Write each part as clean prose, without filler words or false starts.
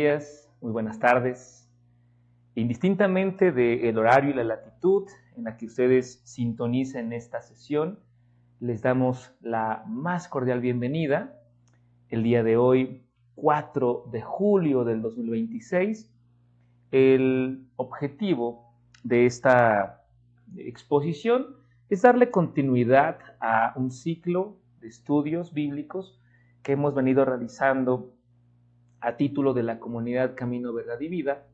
días, muy buenas tardes. Indistintamente del horario y la latitud en la que ustedes sintonicen esta sesión, les damos la más cordial bienvenida. El día de hoy, 4 de julio del 2026, el objetivo de esta exposición es darle continuidad a un ciclo de estudios bíblicos que hemos venido realizando a título de la comunidad Camino, Verdad y Vida.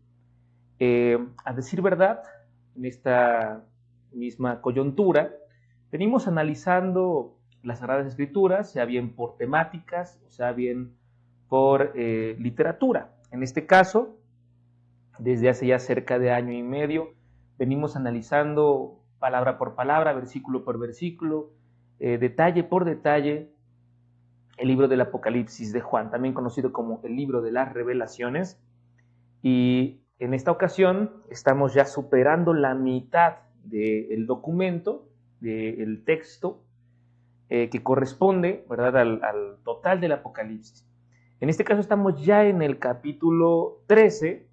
A decir verdad, en esta misma coyuntura, venimos analizando las Sagradas Escrituras, sea bien por temáticas, o sea bien por literatura. En este caso, desde hace ya cerca de año y medio, venimos analizando palabra por palabra, versículo por versículo, detalle por detalle, el libro del Apocalipsis de Juan, también conocido como el libro de las Revelaciones. Y en esta ocasión estamos ya superando la mitad del documento, del texto, que corresponde, ¿verdad?, al total del Apocalipsis. En este caso estamos ya en el capítulo 13,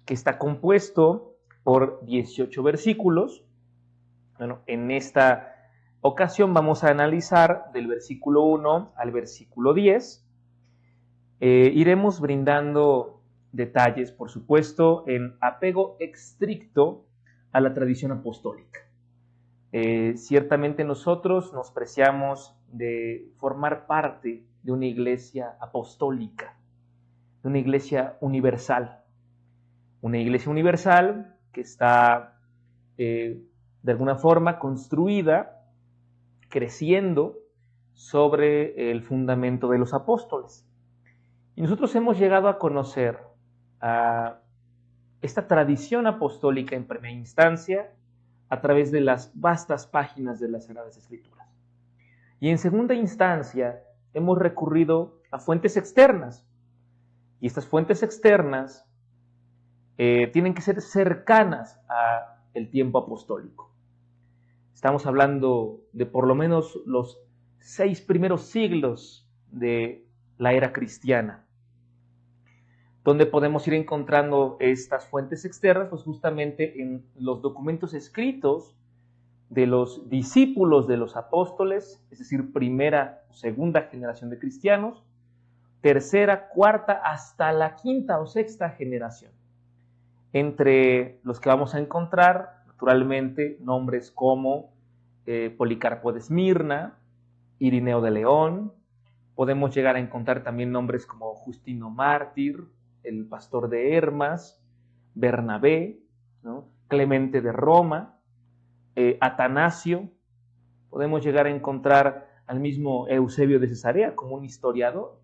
que está compuesto por 18 versículos. Bueno, en esta ocasión vamos a analizar del versículo 1 al versículo 10. Iremos brindando detalles, por supuesto, en apego estricto a la tradición apostólica. Ciertamente nosotros nos preciamos de formar parte de una iglesia apostólica, de una iglesia universal. Una iglesia universal que está de alguna forma construida, creciendo sobre el fundamento de los apóstoles. Y nosotros hemos llegado a conocer a esta tradición apostólica en primera instancia a través de las vastas páginas de las Sagradas Escrituras. Y en segunda instancia hemos recurrido a fuentes externas. Y estas fuentes externas tienen que ser cercanas al tiempo apostólico. Estamos hablando de por lo menos los 6 primeros siglos de la era cristiana, donde podemos ir encontrando estas fuentes externas, pues justamente en los documentos escritos de los discípulos de los apóstoles, es decir, primera o segunda generación de cristianos, tercera, cuarta, hasta la quinta o sexta generación. Entre los que vamos a encontrar, naturalmente, nombres como Policarpo de Esmirna, Irineo de León. Podemos llegar a encontrar también nombres como Justino Mártir, el pastor de Hermas, Bernabé, ¿no?, Clemente de Roma, Atanasio. Podemos llegar a encontrar al mismo Eusebio de Cesarea como un historiador.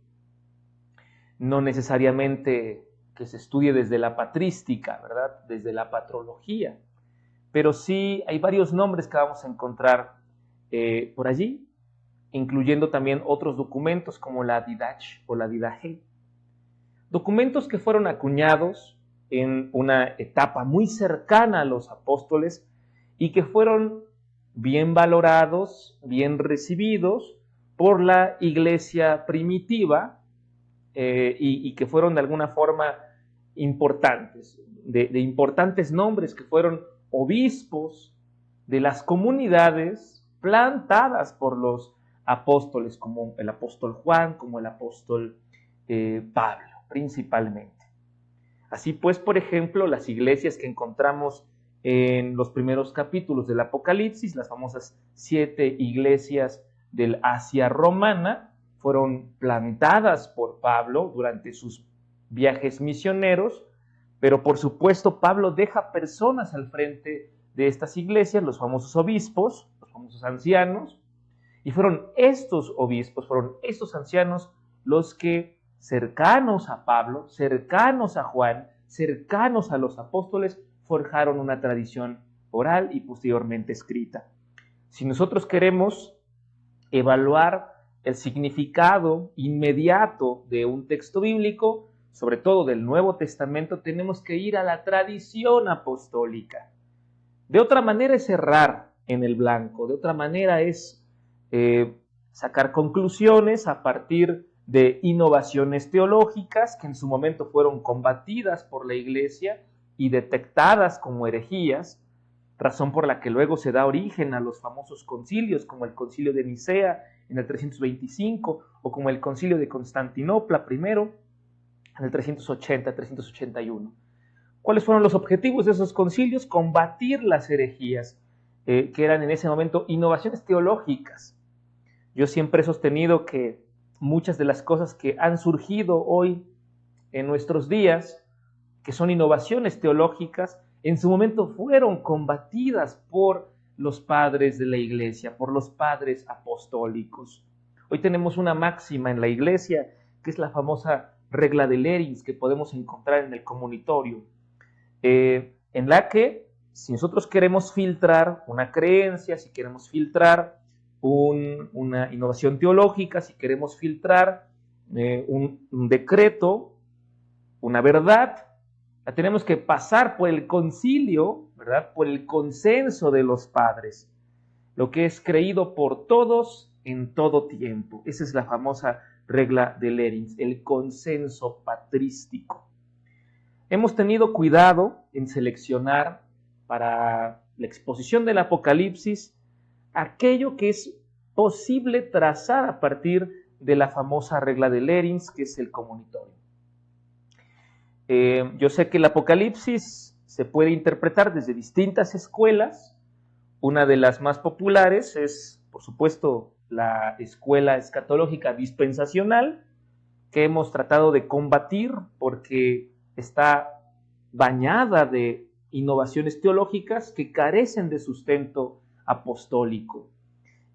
No necesariamente que se estudie desde la patrística, ¿verdad?, desde la patrología, pero sí hay varios nombres que vamos a encontrar por allí, incluyendo también otros documentos como la Didache o la Didache. Documentos que fueron acuñados en una etapa muy cercana a los apóstoles y que fueron bien valorados, bien recibidos por la iglesia primitiva y que fueron de alguna forma importantes, de importantes nombres que fueron obispos de las comunidades plantadas por los apóstoles, como el apóstol Juan, como el apóstol Pablo, principalmente. Así pues, por ejemplo, las iglesias que encontramos en los primeros capítulos del Apocalipsis, las famosas 7 iglesias del Asia romana, fueron plantadas por Pablo durante sus viajes misioneros, pero por supuesto Pablo deja personas al frente de estas iglesias, los famosos obispos, los famosos ancianos, y fueron estos obispos, fueron estos ancianos los que, cercanos a Pablo, cercanos a Juan, cercanos a los apóstoles, forjaron una tradición oral y posteriormente escrita. Si nosotros queremos evaluar el significado inmediato de un texto bíblico, sobre todo del Nuevo Testamento, tenemos que ir a la tradición apostólica. De otra manera es errar en el blanco, de otra manera es sacar conclusiones a partir de innovaciones teológicas que en su momento fueron combatidas por la Iglesia y detectadas como herejías, razón por la que luego se da origen a los famosos concilios, como el concilio de Nicea en el 325 o como el concilio de Constantinopla primero en el 380-381. ¿Cuáles fueron los objetivos de esos concilios? Combatir las herejías, que eran en ese momento innovaciones teológicas. Yo siempre he sostenido que muchas de las cosas que han surgido hoy en nuestros días, que son innovaciones teológicas, en su momento fueron combatidas por los padres de la Iglesia, por los padres apostólicos. Hoy tenemos una máxima en la Iglesia, que es la famosa regla de Lerins, que podemos encontrar en el comunitorio, en la que si nosotros queremos filtrar una creencia, si queremos filtrar una innovación teológica, si queremos filtrar un decreto, una verdad, la tenemos que pasar por el concilio, ¿verdad? Por el consenso de los padres, lo que es creído por todos en todo tiempo. Esa es la famosa regla de Lerins, el consenso patrístico. Hemos tenido cuidado en seleccionar para la exposición del Apocalipsis aquello que es posible trazar a partir de la famosa regla de Lerins, que es el comunitorio. Yo sé que el Apocalipsis se puede interpretar desde distintas escuelas. Una de las más populares es, por supuesto, la escuela escatológica dispensacional, que hemos tratado de combatir porque está bañada de innovaciones teológicas que carecen de sustento apostólico.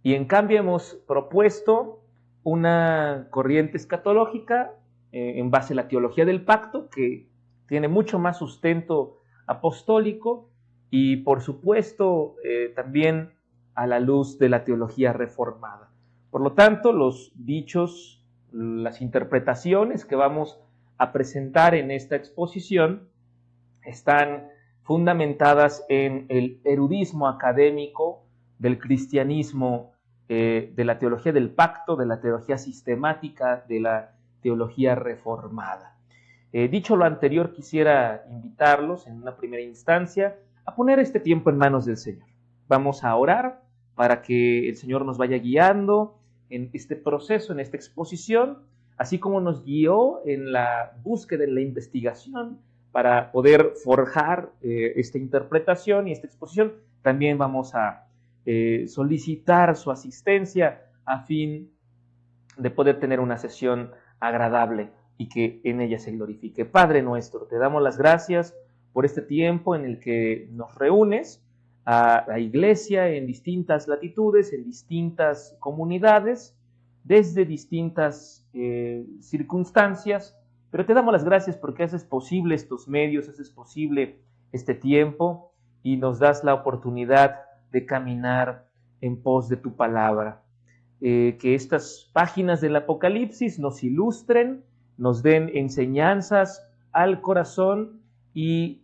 Y en cambio hemos propuesto una corriente escatológica en base a la teología del pacto, que tiene mucho más sustento apostólico y por supuesto también a la luz de la teología reformada. Por lo tanto, los dichos, las interpretaciones que vamos a presentar en esta exposición están fundamentadas en el erudismo académico del cristianismo, de la teología del pacto, de la teología sistemática, de la teología reformada. Dicho lo anterior, quisiera invitarlos en una primera instancia a poner este tiempo en manos del Señor. Vamos a orar para que el Señor nos vaya guiando en este proceso, en esta exposición, así como nos guió en la búsqueda, en la investigación, para poder forjar esta interpretación y esta exposición. También vamos a solicitar su asistencia a fin de poder tener una sesión agradable y que en ella se glorifique. Padre nuestro, te damos las gracias por este tiempo en el que nos reúnes a la iglesia en distintas latitudes, en distintas comunidades, desde distintas circunstancias, pero te damos las gracias porque haces posible estos medios, haces posible este tiempo y nos das la oportunidad de caminar en pos de tu palabra. Que estas páginas del Apocalipsis nos ilustren, nos den enseñanzas al corazón y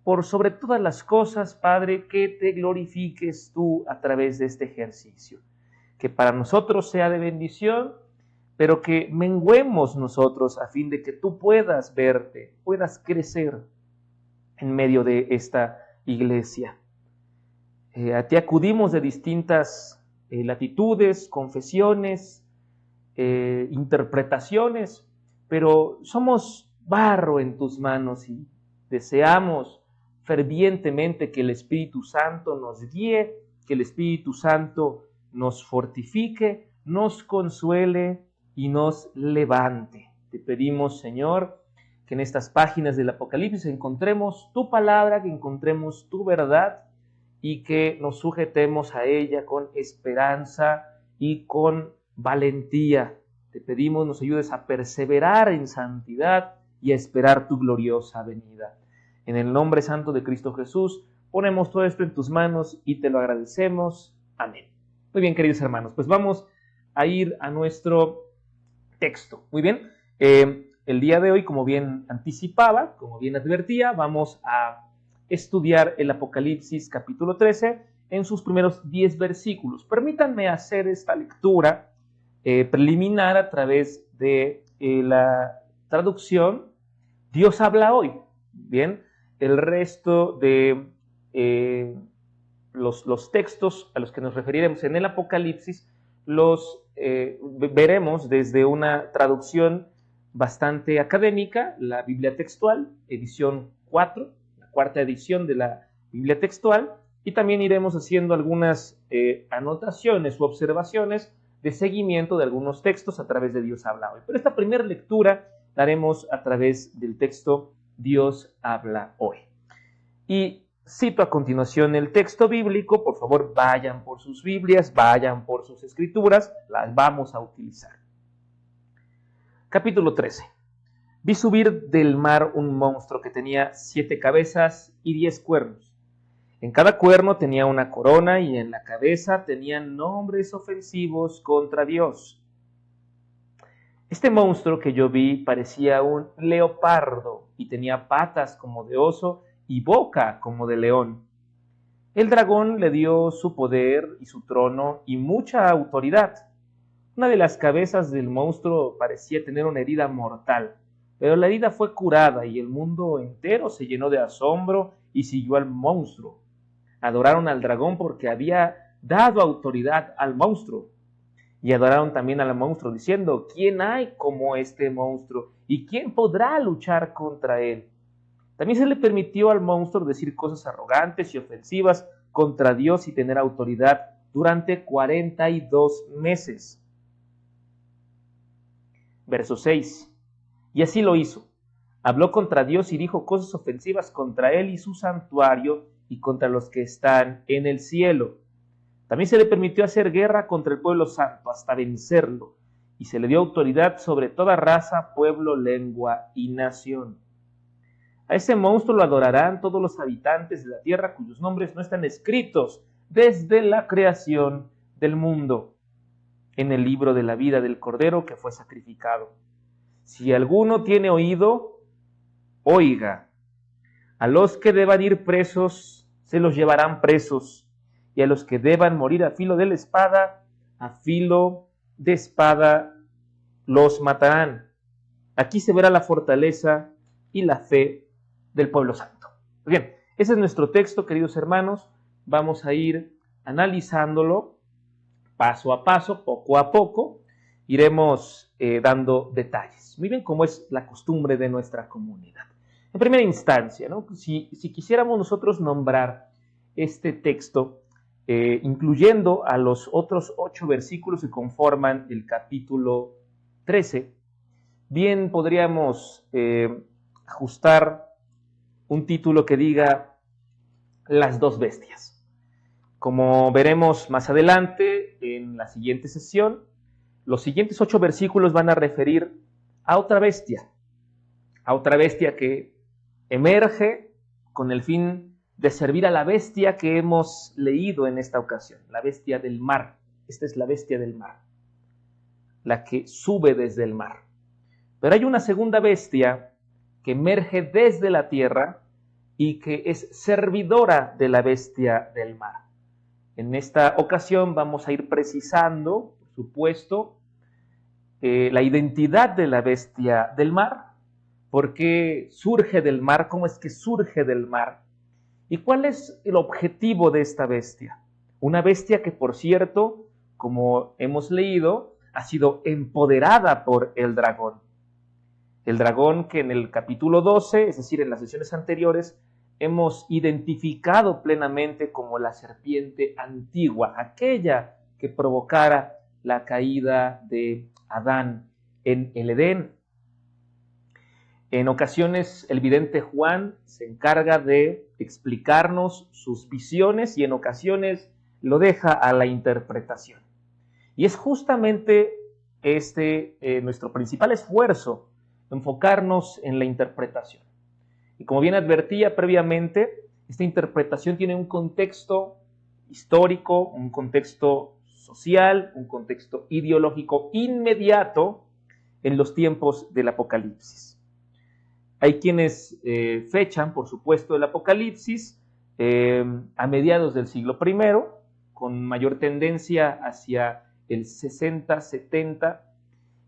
por sobre todas las cosas, Padre, que te glorifiques tú a través de este ejercicio. Que para nosotros sea de bendición, pero que menguemos nosotros a fin de que tú puedas verte, puedas crecer en medio de esta iglesia. A ti acudimos de distintas latitudes, confesiones, interpretaciones, pero somos barro en tus manos y deseamos fervientemente que el Espíritu Santo nos guíe, que el Espíritu Santo nos fortifique, nos consuele y nos levante. Te pedimos, Señor, que en estas páginas del Apocalipsis encontremos tu palabra, que encontremos tu verdad y que nos sujetemos a ella con esperanza y con valentía. Te pedimos nos ayudes a perseverar en santidad y a esperar tu gloriosa venida. En el nombre santo de Cristo Jesús, ponemos todo esto en tus manos y te lo agradecemos. Amén. Muy bien, queridos hermanos, pues vamos a ir a nuestro texto. Muy bien, el día de hoy, como bien anticipaba, como bien advertía, vamos a estudiar el Apocalipsis capítulo 13 en sus primeros 10 versículos. Permítanme hacer esta lectura preliminar a través de la traducción Dios habla hoy. Bien, el resto de los textos a los que nos referiremos en el Apocalipsis los veremos desde una traducción bastante académica, la Biblia Textual, edición 4, la cuarta edición de la Biblia Textual, y también iremos haciendo algunas anotaciones u observaciones de seguimiento de algunos textos a través de Dios habla hoy. Pero esta primera lectura la haremos a través del texto Dios habla hoy. Y cito a continuación el texto bíblico. Por favor, vayan por sus Biblias, vayan por sus escrituras, las vamos a utilizar. Capítulo 13. Vi subir del mar un monstruo que tenía 7 cabezas y 10 cuernos. En cada cuerno tenía una corona y en la cabeza tenían nombres ofensivos contra Dios. Este monstruo que yo vi parecía un leopardo y tenía patas como de oso y boca como de león. El dragón le dio su poder y su trono y mucha autoridad. Una de las cabezas del monstruo parecía tener una herida mortal, pero la herida fue curada y el mundo entero se llenó de asombro y siguió al monstruo. Adoraron al dragón porque había dado autoridad al monstruo. Y adoraron también al monstruo diciendo: ¿quién hay como este monstruo? ¿Y quién podrá luchar contra él? También se le permitió al monstruo decir cosas arrogantes y ofensivas contra Dios y tener autoridad durante 42 meses. Verso 6. Y así lo hizo. Habló contra Dios y dijo cosas ofensivas contra él y su santuario y contra los que están en el cielo. También se le permitió hacer guerra contra el pueblo santo hasta vencerlo, y se le dio autoridad sobre toda raza, pueblo, lengua y nación. A ese monstruo lo adorarán todos los habitantes de la tierra cuyos nombres no están escritos desde la creación del mundo en el libro de la vida del Cordero que fue sacrificado. Si alguno tiene oído, oiga. A los que deban ir presos, se los llevarán presos, y a los que deban morir a filo de la espada, a filo de espada los matarán. Aquí se verá la fortaleza y la fe del pueblo santo. Bien, ese es nuestro texto, queridos hermanos. Vamos a ir analizándolo paso a paso, poco a poco. Iremos dando detalles. Miren cómo es la costumbre de nuestra comunidad. En primera instancia, ¿no? Si quisiéramos nosotros nombrar este texto, incluyendo a los otros 8 versículos que conforman el capítulo 13, bien podríamos ajustar un título que diga las 2 bestias. Como veremos más adelante en la siguiente sesión, los siguientes 8 versículos van a referir a otra bestia que emerge con el fin de servir a la bestia que hemos leído en esta ocasión, la bestia del mar. Esta es la bestia del mar, la que sube desde el mar. Pero hay una segunda bestia que emerge desde la tierra y que es servidora de la bestia del mar. En esta ocasión vamos a ir precisando, por supuesto, la identidad de la bestia del mar. ¿Por qué surge del mar? ¿Cómo es que surge del mar? ¿Y cuál es el objetivo de esta bestia? Una bestia que, por cierto, como hemos leído, ha sido empoderada por el dragón. El dragón que en el capítulo 12, es decir, en las sesiones anteriores, hemos identificado plenamente como la serpiente antigua, aquella que provocara la caída de Adán en el Edén. En ocasiones el vidente Juan se encarga de explicarnos sus visiones y en ocasiones lo deja a la interpretación. Y es justamente nuestro principal esfuerzo, enfocarnos en la interpretación. Y como bien advertía previamente, esta interpretación tiene un contexto histórico, un contexto social, un contexto ideológico inmediato en los tiempos del Apocalipsis. Hay quienes fechan, por supuesto, el Apocalipsis a mediados del siglo I, con mayor tendencia hacia el 60-70,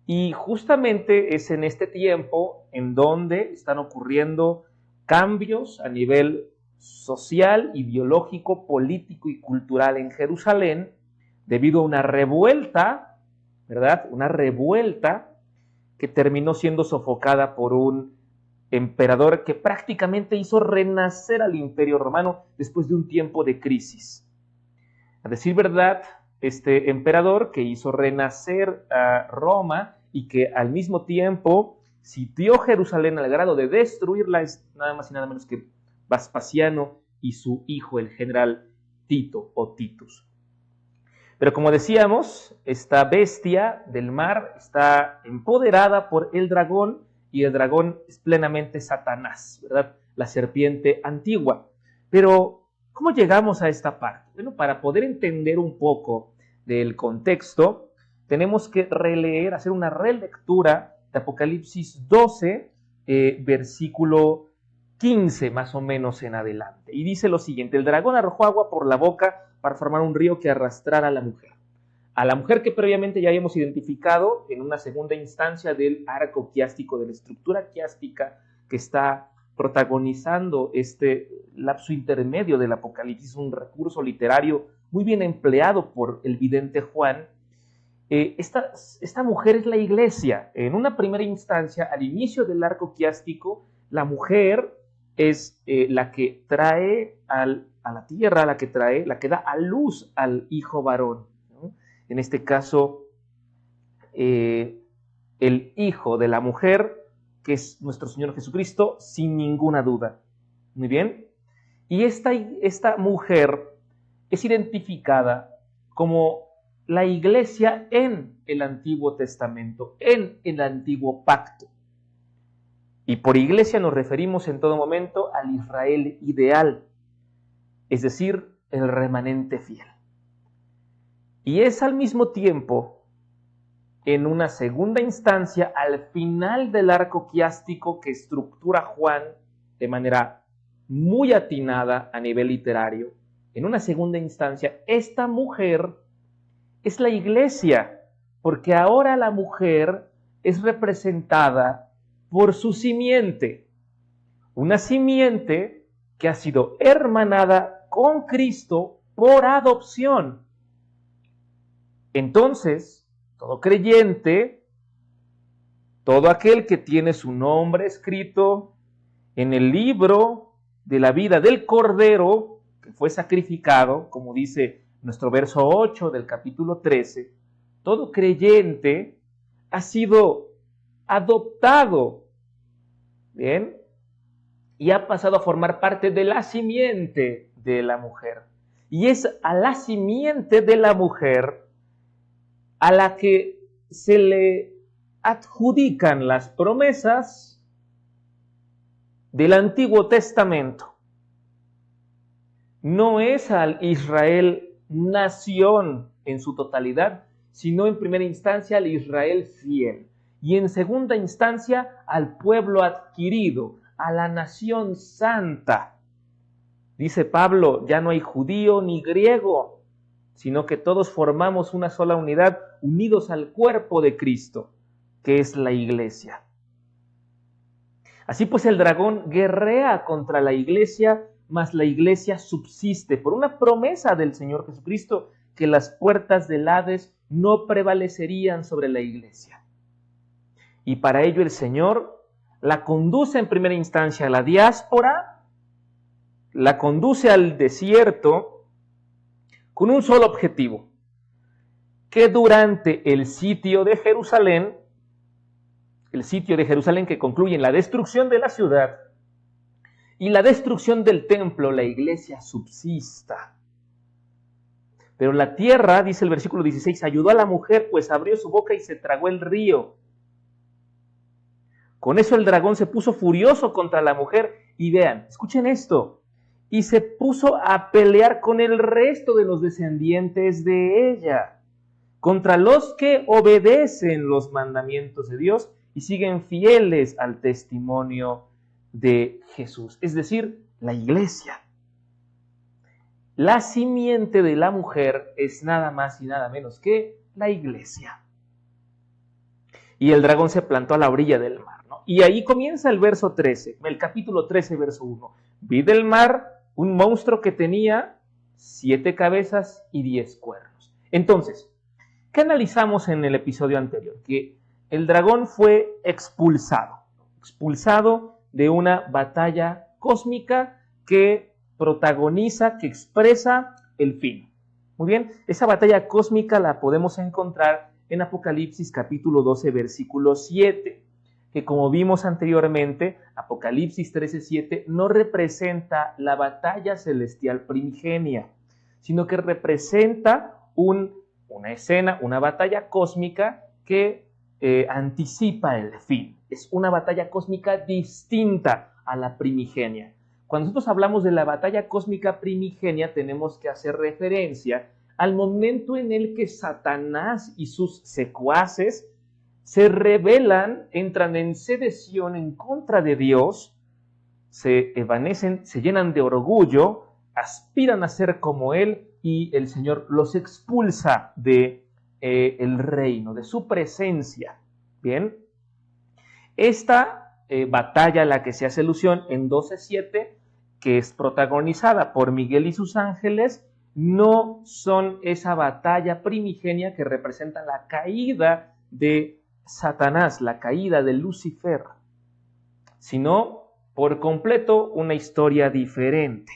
Y justamente es en este tiempo en donde están ocurriendo cambios a nivel social, ideológico, político y cultural en Jerusalén, debido a una revuelta, ¿verdad? Una revuelta que terminó siendo sofocada por un emperador que prácticamente hizo renacer al Imperio Romano después de un tiempo de crisis. A decir verdad, este emperador que hizo renacer a Roma y que al mismo tiempo sitió Jerusalén al grado de destruirla es nada más y nada menos que Vespasiano y su hijo, el general Tito o Titus. Pero como decíamos, esta bestia del mar está empoderada por el dragón, y el dragón es plenamente Satanás, ¿verdad? La serpiente antigua. Pero, ¿cómo llegamos a esta parte? Bueno, para poder entender un poco del contexto, tenemos que releer, hacer una relectura de Apocalipsis 12, versículo 15 más o menos en adelante. Y dice lo siguiente: el dragón arrojó agua por la boca para formar un río que arrastrara a la mujer que previamente ya habíamos identificado en una segunda instancia del arco quiástico, de la estructura quiástica que está protagonizando este lapso intermedio del Apocalipsis, un recurso literario muy bien empleado por el vidente Juan. Esta mujer es la iglesia. En una primera instancia, al inicio del arco quiástico, la mujer es la que trae a la tierra, la que da a luz al hijo varón, ¿no? En este caso, el hijo de la mujer, que es nuestro Señor Jesucristo, sin ninguna duda. Muy bien. Y esta mujer es identificada como la iglesia en el Antiguo Testamento, en el Antiguo Pacto. Y por iglesia nos referimos en todo momento al Israel ideal, es decir, el remanente fiel. Y es al mismo tiempo, en una segunda instancia, al final del arco quiástico que estructura Juan de manera muy atinada a nivel literario, en una segunda instancia, esta mujer es la iglesia, porque ahora la mujer es representada por su simiente, una simiente que ha sido hermanada con Cristo por adopción. Entonces, todo creyente, todo aquel que tiene su nombre escrito en el libro de la vida del Cordero, que fue sacrificado, como dice nuestro verso 8 del capítulo 13, todo creyente ha sido adoptado, ¿bien? Y ha pasado a formar parte de la simiente de la mujer. Y es a la simiente de la mujer a la que se le adjudican las promesas del Antiguo Testamento. No es al Israel nación en su totalidad, sino en primera instancia al Israel fiel, y en segunda instancia al pueblo adquirido, a la nación santa. Dice Pablo, ya no hay judío ni griego, sino que todos formamos una sola unidad, unidos al cuerpo de Cristo, que es la iglesia. Así pues, el dragón guerrea contra la iglesia, mas la iglesia subsiste por una promesa del Señor Jesucristo, que las puertas del Hades no prevalecerían sobre la iglesia. Y para ello el Señor la conduce en primera instancia a la diáspora, la conduce al desierto con un solo objetivo: que durante el sitio de Jerusalén que concluye en la destrucción de la ciudad y la destrucción del templo, la iglesia subsista. Pero la tierra, dice el versículo 16, ayudó a la mujer, pues abrió su boca y se tragó el río. Con eso el dragón se puso furioso contra la mujer, y vean, escuchen esto, y se puso a pelear con el resto de los descendientes de ella, contra los que obedecen los mandamientos de Dios y siguen fieles al testimonio de Jesús, es decir, la iglesia. La simiente de la mujer es nada más y nada menos que la iglesia. y el dragón se plantó a la orilla del mar, ¿no? Y ahí comienza el verso 13, el capítulo 13, verso 1. Vi del mar un monstruo que tenía 7 cabezas y 10 cuernos. Entonces, ¿qué analizamos en el episodio anterior? Que el dragón fue expulsado de una batalla cósmica que protagoniza, que expresa el fin. Muy bien, esa batalla cósmica la podemos encontrar en Apocalipsis capítulo 12, versículo 7, que como vimos anteriormente, Apocalipsis 13:7 no representa la batalla celestial primigenia, sino que representa una escena, una batalla cósmica que anticipa el fin. Es una batalla cósmica distinta a la primigenia. Cuando nosotros hablamos de la batalla cósmica primigenia, tenemos que hacer referencia al momento en el que Satanás y sus secuaces se rebelan, entran en sedición en contra de Dios, se evanecen, se llenan de orgullo, aspiran a ser como Él y el Señor los expulsa de el reino, de su presencia. Bien, esta batalla a la que se hace alusión en 12:7, que es protagonizada por Miguel y sus ángeles, no son esa batalla primigenia que representa la caída de Satanás, la caída de Lucifer, sino por completo una historia diferente.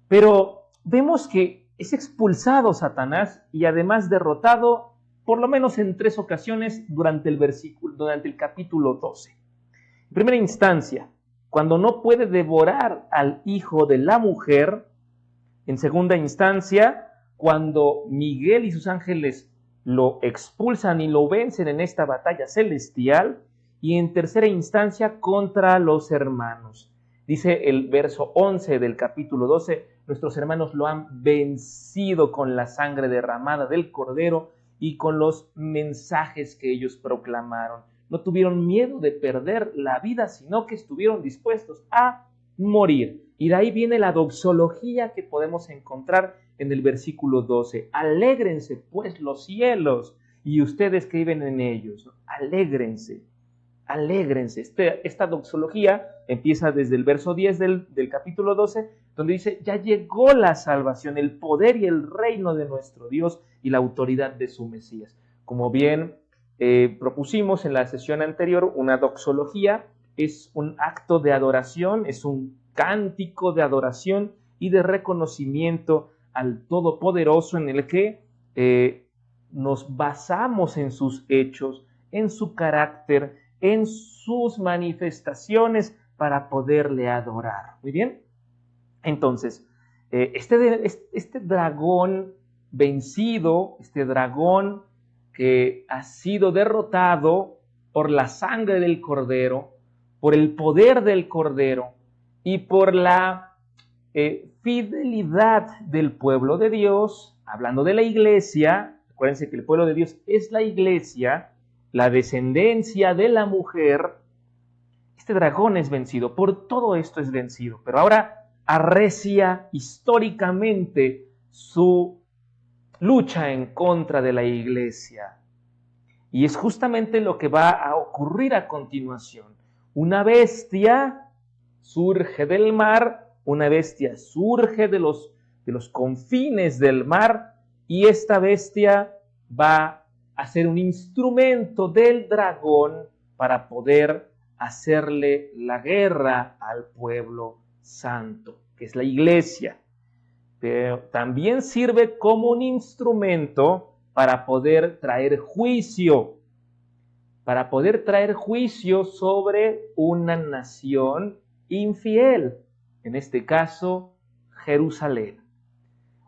Pero vemos que es expulsado Satanás y además derrotado por lo menos en 3 ocasiones durante el capítulo 12. En primera instancia, cuando no puede devorar al hijo de la mujer. En segunda instancia, cuando Miguel y sus ángeles lo expulsan y lo vencen en esta batalla celestial. Y en tercera instancia, contra los hermanos. Dice el verso 11 del capítulo 12, nuestros hermanos lo han vencido con la sangre derramada del Cordero y con los mensajes que ellos proclamaron. No tuvieron miedo de perder la vida, sino que estuvieron dispuestos a morir. Y de ahí viene la doxología que podemos encontrar en el versículo 12. Alégrense pues los cielos y ustedes que viven en ellos. Alégrense. Alégrense. Esta doxología empieza desde el verso 10 del capítulo 12, donde dice, ya llegó la salvación, el poder y el reino de nuestro Dios y la autoridad de su Mesías. Como bien propusimos en la sesión anterior, una doxología es un acto de adoración, es un cántico de adoración y de reconocimiento al Todopoderoso en el que nos basamos en sus hechos, en su carácter, en sus manifestaciones para poderle adorar. Muy bien. Entonces, este dragón vencido, este dragón que ha sido derrotado por la sangre del Cordero, por el poder del Cordero y por la fidelidad del pueblo de Dios, hablando de la iglesia. Acuérdense que el pueblo de Dios es la iglesia, la descendencia de la mujer. Este dragón es vencido, por todo esto es vencido, pero ahora arrecia históricamente su lucha en contra de la iglesia. Y es justamente lo que va a ocurrir a continuación. Una bestia surge del mar, una bestia surge de los confines del mar, y esta bestia va a ser un instrumento del dragón para poder hacerle la guerra al pueblo santo, que es la iglesia. Pero también sirve como un instrumento para poder traer juicio, sobre una nación infiel, en este caso Jerusalén.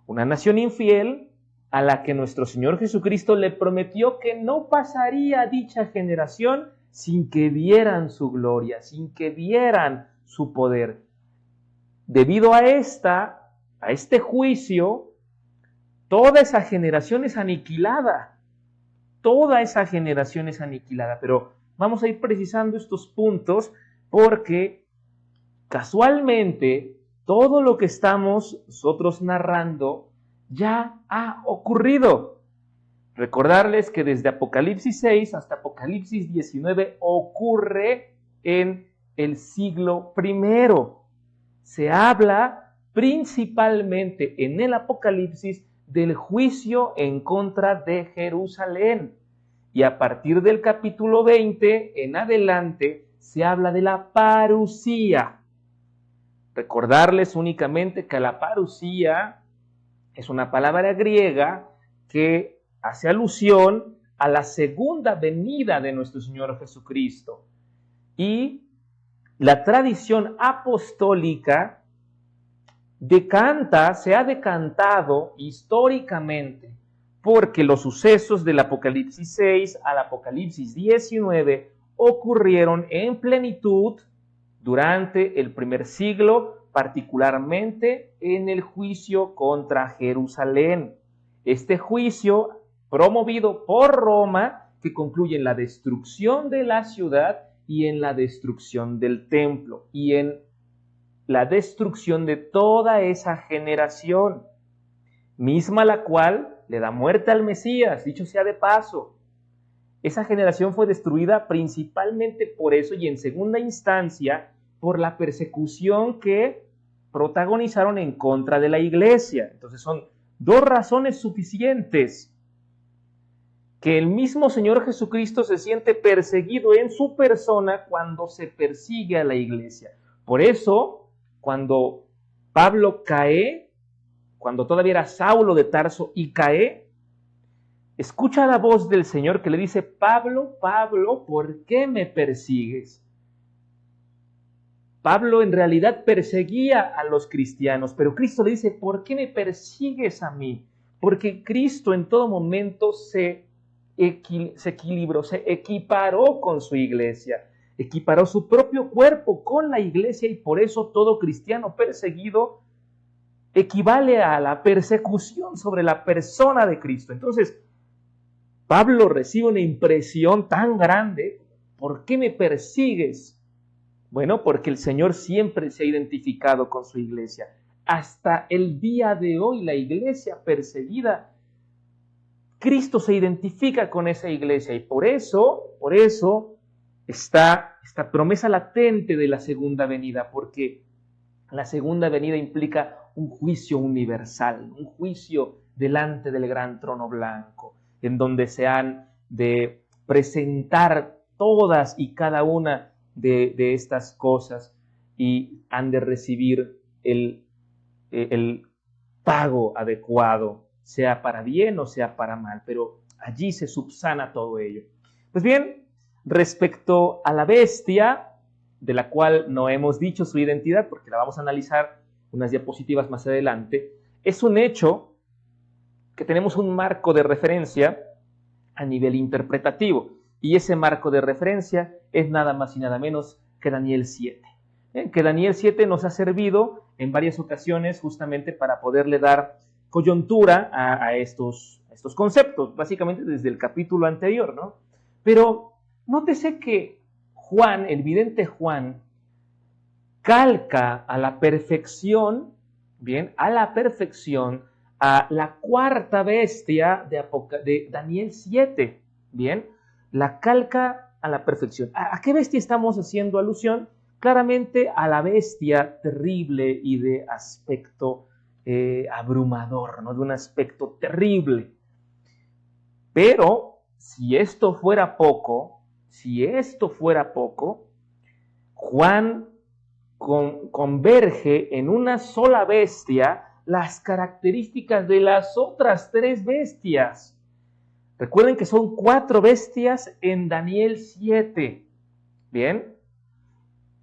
Una nación infiel a la que nuestro Señor Jesucristo le prometió que no pasaría dicha generación sin que vieran su gloria, sin que vieran su poder. Debido a este juicio, toda esa generación es aniquilada. Toda esa generación es aniquilada. Pero vamos a ir precisando estos puntos porque casualmente todo lo que estamos nosotros narrando ya ha ocurrido. Recordarles que desde Apocalipsis 6 hasta Apocalipsis 19 ocurre en el siglo I. Se habla principalmente en el Apocalipsis del juicio en contra de Jerusalén. Y a partir del capítulo 20 en adelante se habla de la parusía. Recordarles únicamente que la parusía es una palabra griega que hace alusión a la segunda venida de nuestro Señor Jesucristo. Y la tradición apostólica se ha decantado históricamente porque los sucesos del Apocalipsis 6 al Apocalipsis 19 ocurrieron en plenitud durante el primer siglo, particularmente en el juicio contra Jerusalén. Este juicio, promovido por Roma, que concluye en la destrucción de la ciudad y en la destrucción del templo y en la destrucción de toda esa generación, misma la cual le da muerte al Mesías, dicho sea de paso. Esa generación fue destruida principalmente por eso y en segunda instancia por la persecución que protagonizaron en contra de la iglesia. Entonces son dos razones suficientes que el mismo Señor Jesucristo se siente perseguido en su persona cuando se persigue a la iglesia. Por eso, cuando Pablo cae, cuando todavía era Saulo de Tarso y cae, escucha la voz del Señor que le dice: Pablo, Pablo, ¿por qué me persigues? Pablo en realidad perseguía a los cristianos, pero Cristo le dice: ¿por qué me persigues a mí? Porque Cristo en todo momento se equilibró, se equiparó con su iglesia, equiparó su propio cuerpo con la iglesia y por eso todo cristiano perseguido equivale a la persecución sobre la persona de Cristo. Entonces, Pablo recibe una impresión tan grande: ¿por qué me persigues? Bueno, porque el Señor siempre se ha identificado con su iglesia. Hasta el día de hoy, la iglesia perseguida, Cristo se identifica con esa iglesia y por eso está esta promesa latente de la segunda venida, porque la segunda venida implica un juicio universal, un juicio delante del gran trono blanco, en donde se han de presentar todas y cada una de estas cosas y han de recibir el pago adecuado, sea para bien o sea para mal, pero allí se subsana todo ello. Pues bien, respecto a la bestia, de la cual no hemos dicho su identidad, porque la vamos a analizar unas diapositivas más adelante, es un hecho que tenemos un marco de referencia a nivel interpretativo, y ese marco de referencia es nada más y nada menos que Daniel 7. Que Daniel 7 nos ha servido en varias ocasiones justamente para poderle dar coyuntura a estos conceptos, básicamente desde el capítulo anterior, ¿no? Pero nótese que Juan, el vidente Juan, calca a la perfección, bien, a la perfección, a la cuarta bestia de Daniel 7, bien, la calca a la perfección. ¿A qué bestia estamos haciendo alusión? Claramente a la bestia terrible y de aspecto abrumador, ¿no? De un aspecto terrible. Pero si esto fuera poco, Juan converge en una sola bestia las características de las otras tres bestias. Recuerden que son 4 bestias en Daniel 7. Bien,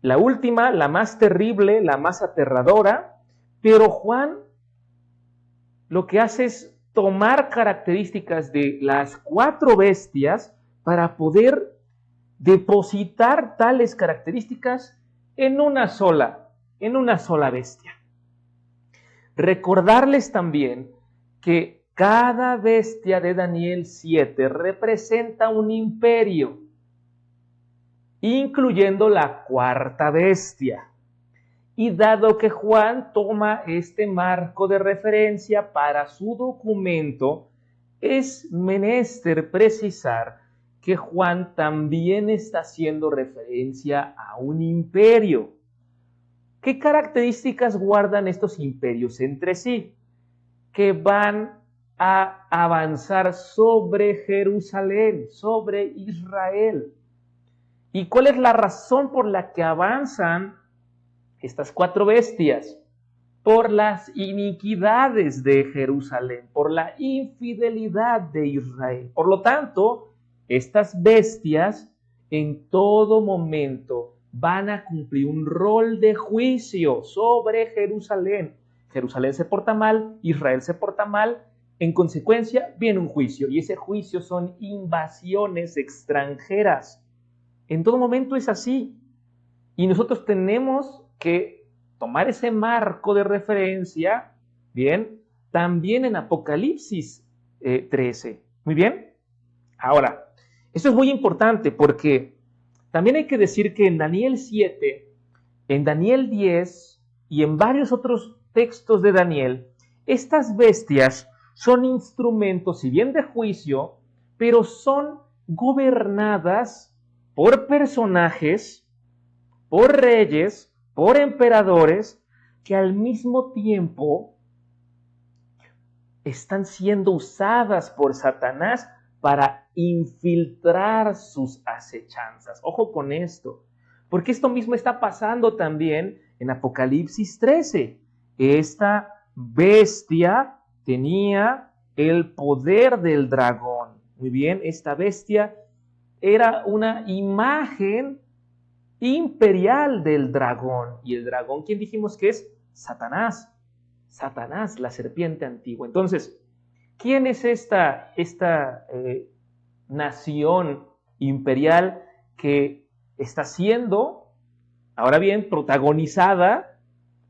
la última, la más terrible, la más aterradora, pero Juan lo que hace es tomar características de las 4 bestias para poder depositar tales características en una sola bestia. Recordarles también que cada bestia de Daniel 7 representa un imperio, incluyendo la cuarta bestia. Y dado que Juan toma este marco de referencia para su documento, es menester precisar que Juan también está haciendo referencia a un imperio. ¿Qué características guardan estos imperios entre sí? Que van a avanzar sobre Jerusalén, sobre Israel. ¿Y cuál es la razón por la que avanzan estas cuatro bestias? Por las iniquidades de Jerusalén, por la infidelidad de Israel. Por lo tanto, estas bestias en todo momento van a cumplir un rol de juicio sobre Jerusalén. Jerusalén se porta mal, Israel se porta mal, en consecuencia viene un juicio, y ese juicio son invasiones extranjeras. En todo momento es así, y nosotros tenemos que tomar ese marco de referencia, bien, también en Apocalipsis 13. Muy bien. Ahora, esto es muy importante porque también hay que decir que en Daniel 7, en Daniel 10 y en varios otros textos de Daniel, estas bestias son instrumentos, si bien de juicio, pero son gobernadas por personajes, por reyes, por emperadores, que al mismo tiempo están siendo usadas por Satanás para infiltrar sus acechanzas. Ojo con esto, porque esto mismo está pasando también en Apocalipsis 13. Esta bestia tenía el poder del dragón. Muy bien, esta bestia era una imagen imperial del dragón. Y el dragón, ¿quién dijimos que es? Satanás. Satanás, la serpiente antigua. Entonces, ¿quién es esta nación imperial que está siendo, ahora bien, protagonizada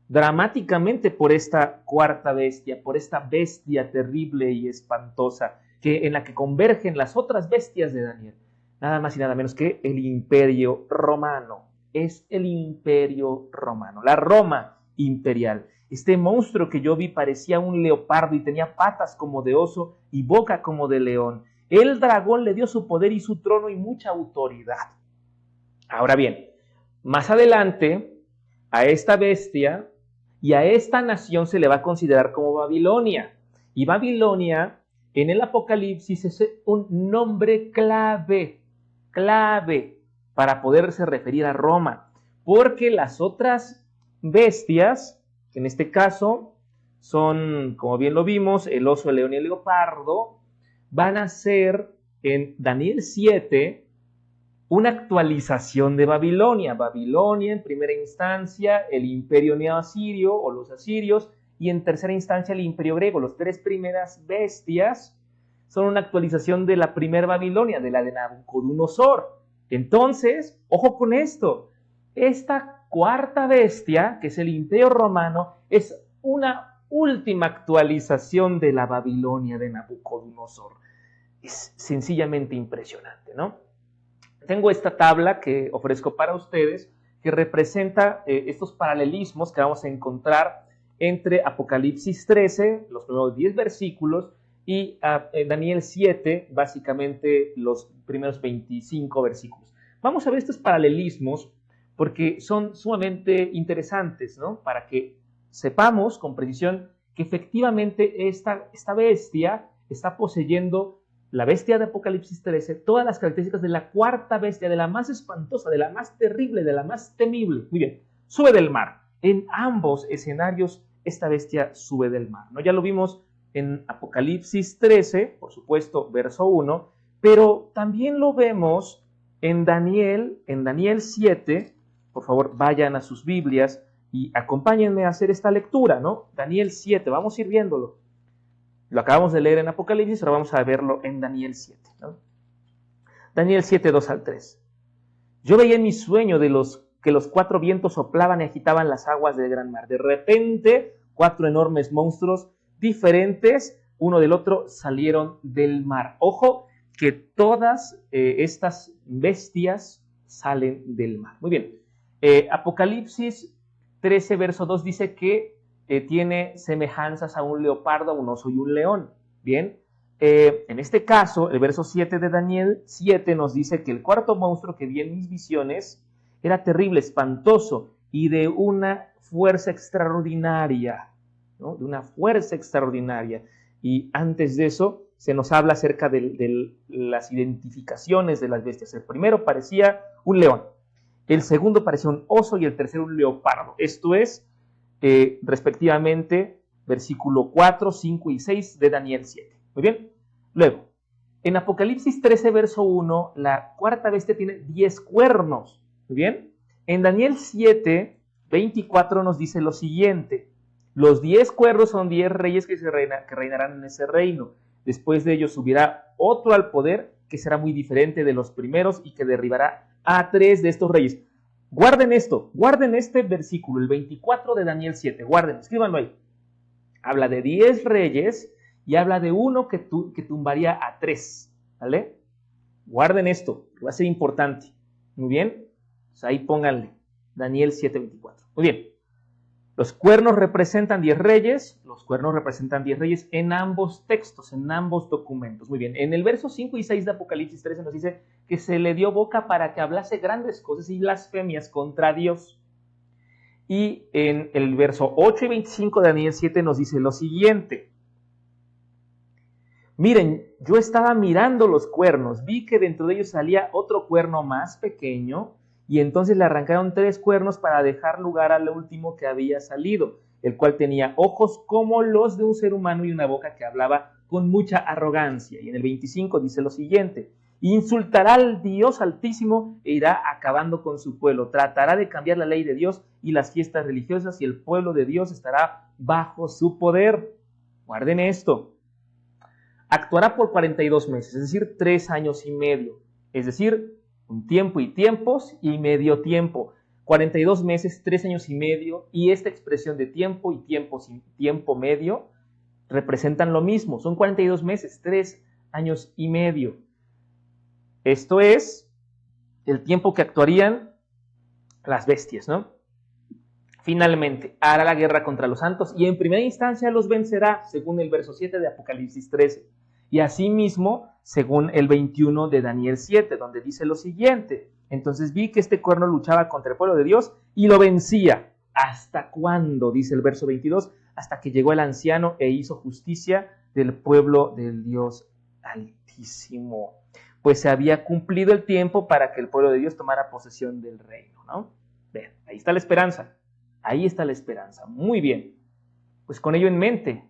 dramáticamente por esta cuarta bestia, por esta bestia terrible y espantosa, en la que convergen las otras bestias de Daniel? Nada más y nada menos que el Imperio Romano. Es el Imperio Romano, la Roma imperial. Este monstruo que yo vi parecía un leopardo y tenía patas como de oso y boca como de león. El dragón le dio su poder y su trono y mucha autoridad. Ahora bien, más adelante, a esta bestia y a esta nación se le va a considerar como Babilonia. Y Babilonia, en el Apocalipsis, es un nombre clave para poderse referir a Roma. Porque las otras bestias, en este caso, son, como bien lo vimos, el oso, el león y el leopardo, van a ser en Daniel 7 una actualización de Babilonia. Babilonia, en primera instancia, el imperio neoasirio o los asirios, y en tercera instancia el imperio griego. Las tres primeras bestias son una actualización de la primera Babilonia, de la de Nabucodonosor. Entonces, ojo con esto, esta cuarta bestia, que es el Imperio Romano, es una última actualización de la Babilonia de Nabucodonosor. Es sencillamente impresionante, ¿no? Tengo esta tabla que ofrezco para ustedes que representa estos paralelismos que vamos a encontrar entre Apocalipsis 13, los primeros 10 versículos, y Daniel 7, básicamente los primeros 25 versículos. Vamos a ver estos paralelismos porque son sumamente interesantes, ¿no? Para que sepamos con precisión que efectivamente esta bestia está poseyendo, la bestia de Apocalipsis 13, todas las características de la cuarta bestia, de la más espantosa, de la más terrible, de la más temible. Muy bien, sube del mar. En ambos escenarios esta bestia sube del mar, ¿no? Ya lo vimos en Apocalipsis 13, por supuesto, verso 1, pero también lo vemos en Daniel 7. Por favor, vayan a sus Biblias y acompáñenme a hacer esta lectura, ¿no? Daniel 7, vamos a ir viéndolo. Lo acabamos de leer en Apocalipsis, ahora vamos a verlo en Daniel 7, ¿no? Daniel 7, 2 al 3. Yo veía en mi sueño que los cuatro vientos soplaban y agitaban las aguas del gran mar. De repente, cuatro enormes monstruos diferentes, uno del otro, salieron del mar. Ojo, que todas estas bestias salen del mar. Muy bien. Apocalipsis 13, verso 2 dice que tiene semejanzas a un leopardo, a un oso y un león. Bien. En este caso, el verso 7 de Daniel 7 nos dice que el cuarto monstruo que vi en mis visiones era terrible, espantoso y de una fuerza extraordinaria, ¿no? De una fuerza extraordinaria. Y antes de eso se nos habla acerca de las identificaciones de las bestias. El primero parecía un león, el segundo parecía un oso y el tercero un leopardo. Esto es, respectivamente, versículo 4, 5 y 6 de Daniel 7. Muy bien. Luego, en Apocalipsis 13, verso 1, la cuarta bestia tiene 10 cuernos. Muy bien. En Daniel 7, 24 nos dice lo siguiente. Los 10 cuernos son 10 reyes que reinarán en ese reino. Después de ellos subirá otro al poder que será muy diferente de los primeros y que derribará a 3 de estos reyes. Guarden esto, guarden este versículo, el 24 de Daniel 7, guarden, escríbanlo ahí. Habla de 10 reyes y habla de uno que tumbaría a 3, ¿vale? Guarden esto, va a ser importante. Muy bien, pues ahí pónganle, Daniel 7:24. Muy bien, los cuernos representan 10 reyes, los cuernos representan 10 reyes en ambos textos, en ambos documentos. Muy bien, en el verso 5 y 6 de Apocalipsis 13 nos dice que se le dio boca para que hablase grandes cosas y blasfemias contra Dios. Y en el verso 8 y 25 de Daniel 7 nos dice lo siguiente. Miren, yo estaba mirando los cuernos, vi que dentro de ellos salía otro cuerno más pequeño y entonces le arrancaron 3 cuernos para dejar lugar al último que había salido, el cual tenía ojos como los de un ser humano y una boca que hablaba con mucha arrogancia. Y en el 25 dice lo siguiente. Insultará al Dios Altísimo e irá acabando con su pueblo. Tratará de cambiar la ley de Dios y las fiestas religiosas y el pueblo de Dios estará bajo su poder. Guarden esto. Actuará por 42 meses, es decir, 3 años y medio. Es decir, un tiempo y tiempos y medio tiempo. 42 meses, 3 años y medio. Y esta expresión de tiempo y tiempo medio representan lo mismo. Son 42 meses, 3 años y medio. Esto es el tiempo que actuarían las bestias, ¿no? Finalmente, hará la guerra contra los santos y en primera instancia los vencerá, según el verso 7 de Apocalipsis 13. Y asimismo, según el 21 de Daniel 7, donde dice lo siguiente. Entonces vi que este cuerno luchaba contra el pueblo de Dios y lo vencía. ¿Hasta cuándo? Dice el verso 22. Hasta que llegó el anciano e hizo justicia del pueblo del Dios Altísimo. Pues se había cumplido el tiempo para que el pueblo de Dios tomara posesión del reino, ¿no? Ven, ahí está la esperanza. Ahí está la esperanza. Muy bien. Pues con ello en mente,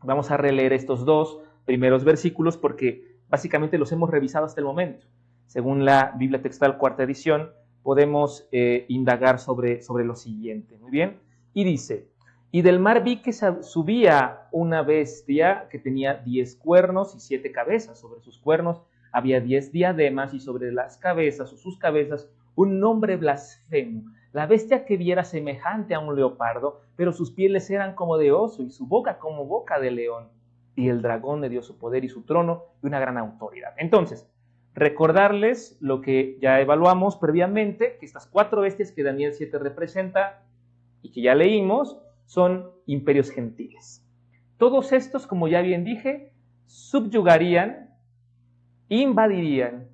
vamos a releer estos 2 primeros versículos porque básicamente los hemos revisado hasta el momento. Según la Biblia Textual Cuarta Edición, podemos indagar sobre lo siguiente. Muy bien. Y dice, y del mar vi que subía una bestia que tenía 10 cuernos y 7 cabezas. Sobre sus cuernos había 10 diademas y sobre las cabezas o sus cabezas un nombre blasfemo. La bestia que viera semejante a un leopardo, pero sus pieles eran como de oso y su boca como boca de león. Y el dragón le dio su poder y su trono y una gran autoridad. Entonces, recordarles lo que ya evaluamos previamente, que estas 4 bestias que Daniel 7 representa y que ya leímos, son imperios gentiles. Todos estos, como ya bien dije, subyugarían, invadirían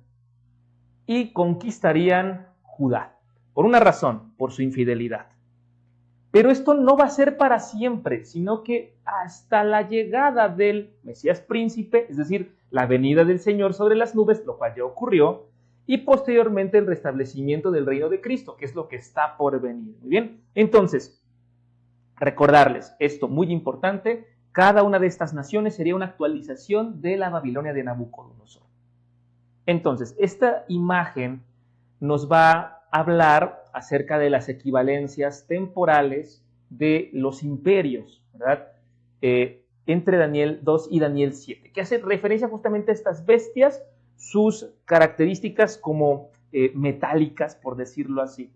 y conquistarían Judá. Por una razón, por su infidelidad. Pero esto no va a ser para siempre, sino que hasta la llegada del Mesías príncipe, es decir, la venida del Señor sobre las nubes, lo cual ya ocurrió, y posteriormente el restablecimiento del reino de Cristo, que es lo que está por venir. Muy bien, entonces, recordarles esto muy importante, cada una de estas naciones sería una actualización de la Babilonia de Nabucodonosor. Entonces, esta imagen nos va a hablar acerca de las equivalencias temporales de los imperios, ¿verdad? Entre Daniel 2 y Daniel 7, que hace referencia justamente a estas bestias, sus características como metálicas, por decirlo así.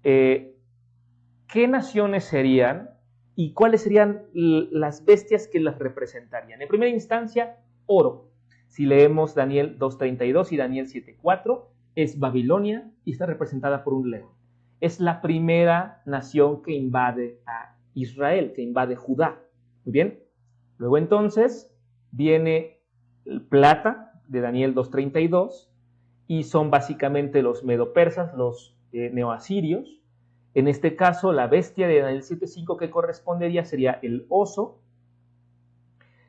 ¿Qué naciones serían y cuáles serían las bestias que las representarían? En primera instancia, oro. Si leemos Daniel 2:32 y Daniel 7:4, es Babilonia y está representada por un león. Es la primera nación que invade a Israel, que invade Judá. Muy bien. Luego entonces viene plata de Daniel 2:32 y son básicamente los medopersas, los neoasirios. En este caso, la bestia de Daniel 7:5 que correspondería sería el oso,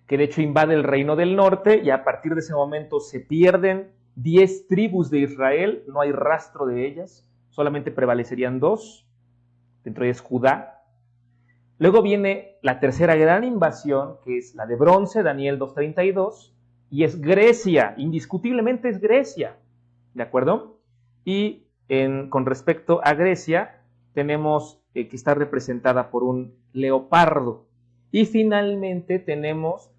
que de hecho invade el reino del norte, y a partir de ese momento se pierden 10 tribus de Israel, no hay rastro de ellas, solamente prevalecerían 2, dentro de ellas Judá. Luego viene la tercera gran invasión, que es la de bronce, Daniel 2:32, y es Grecia, indiscutiblemente es Grecia, ¿de acuerdo? Y con respecto a Grecia, tenemos que está representada por un leopardo. Y finalmente tenemos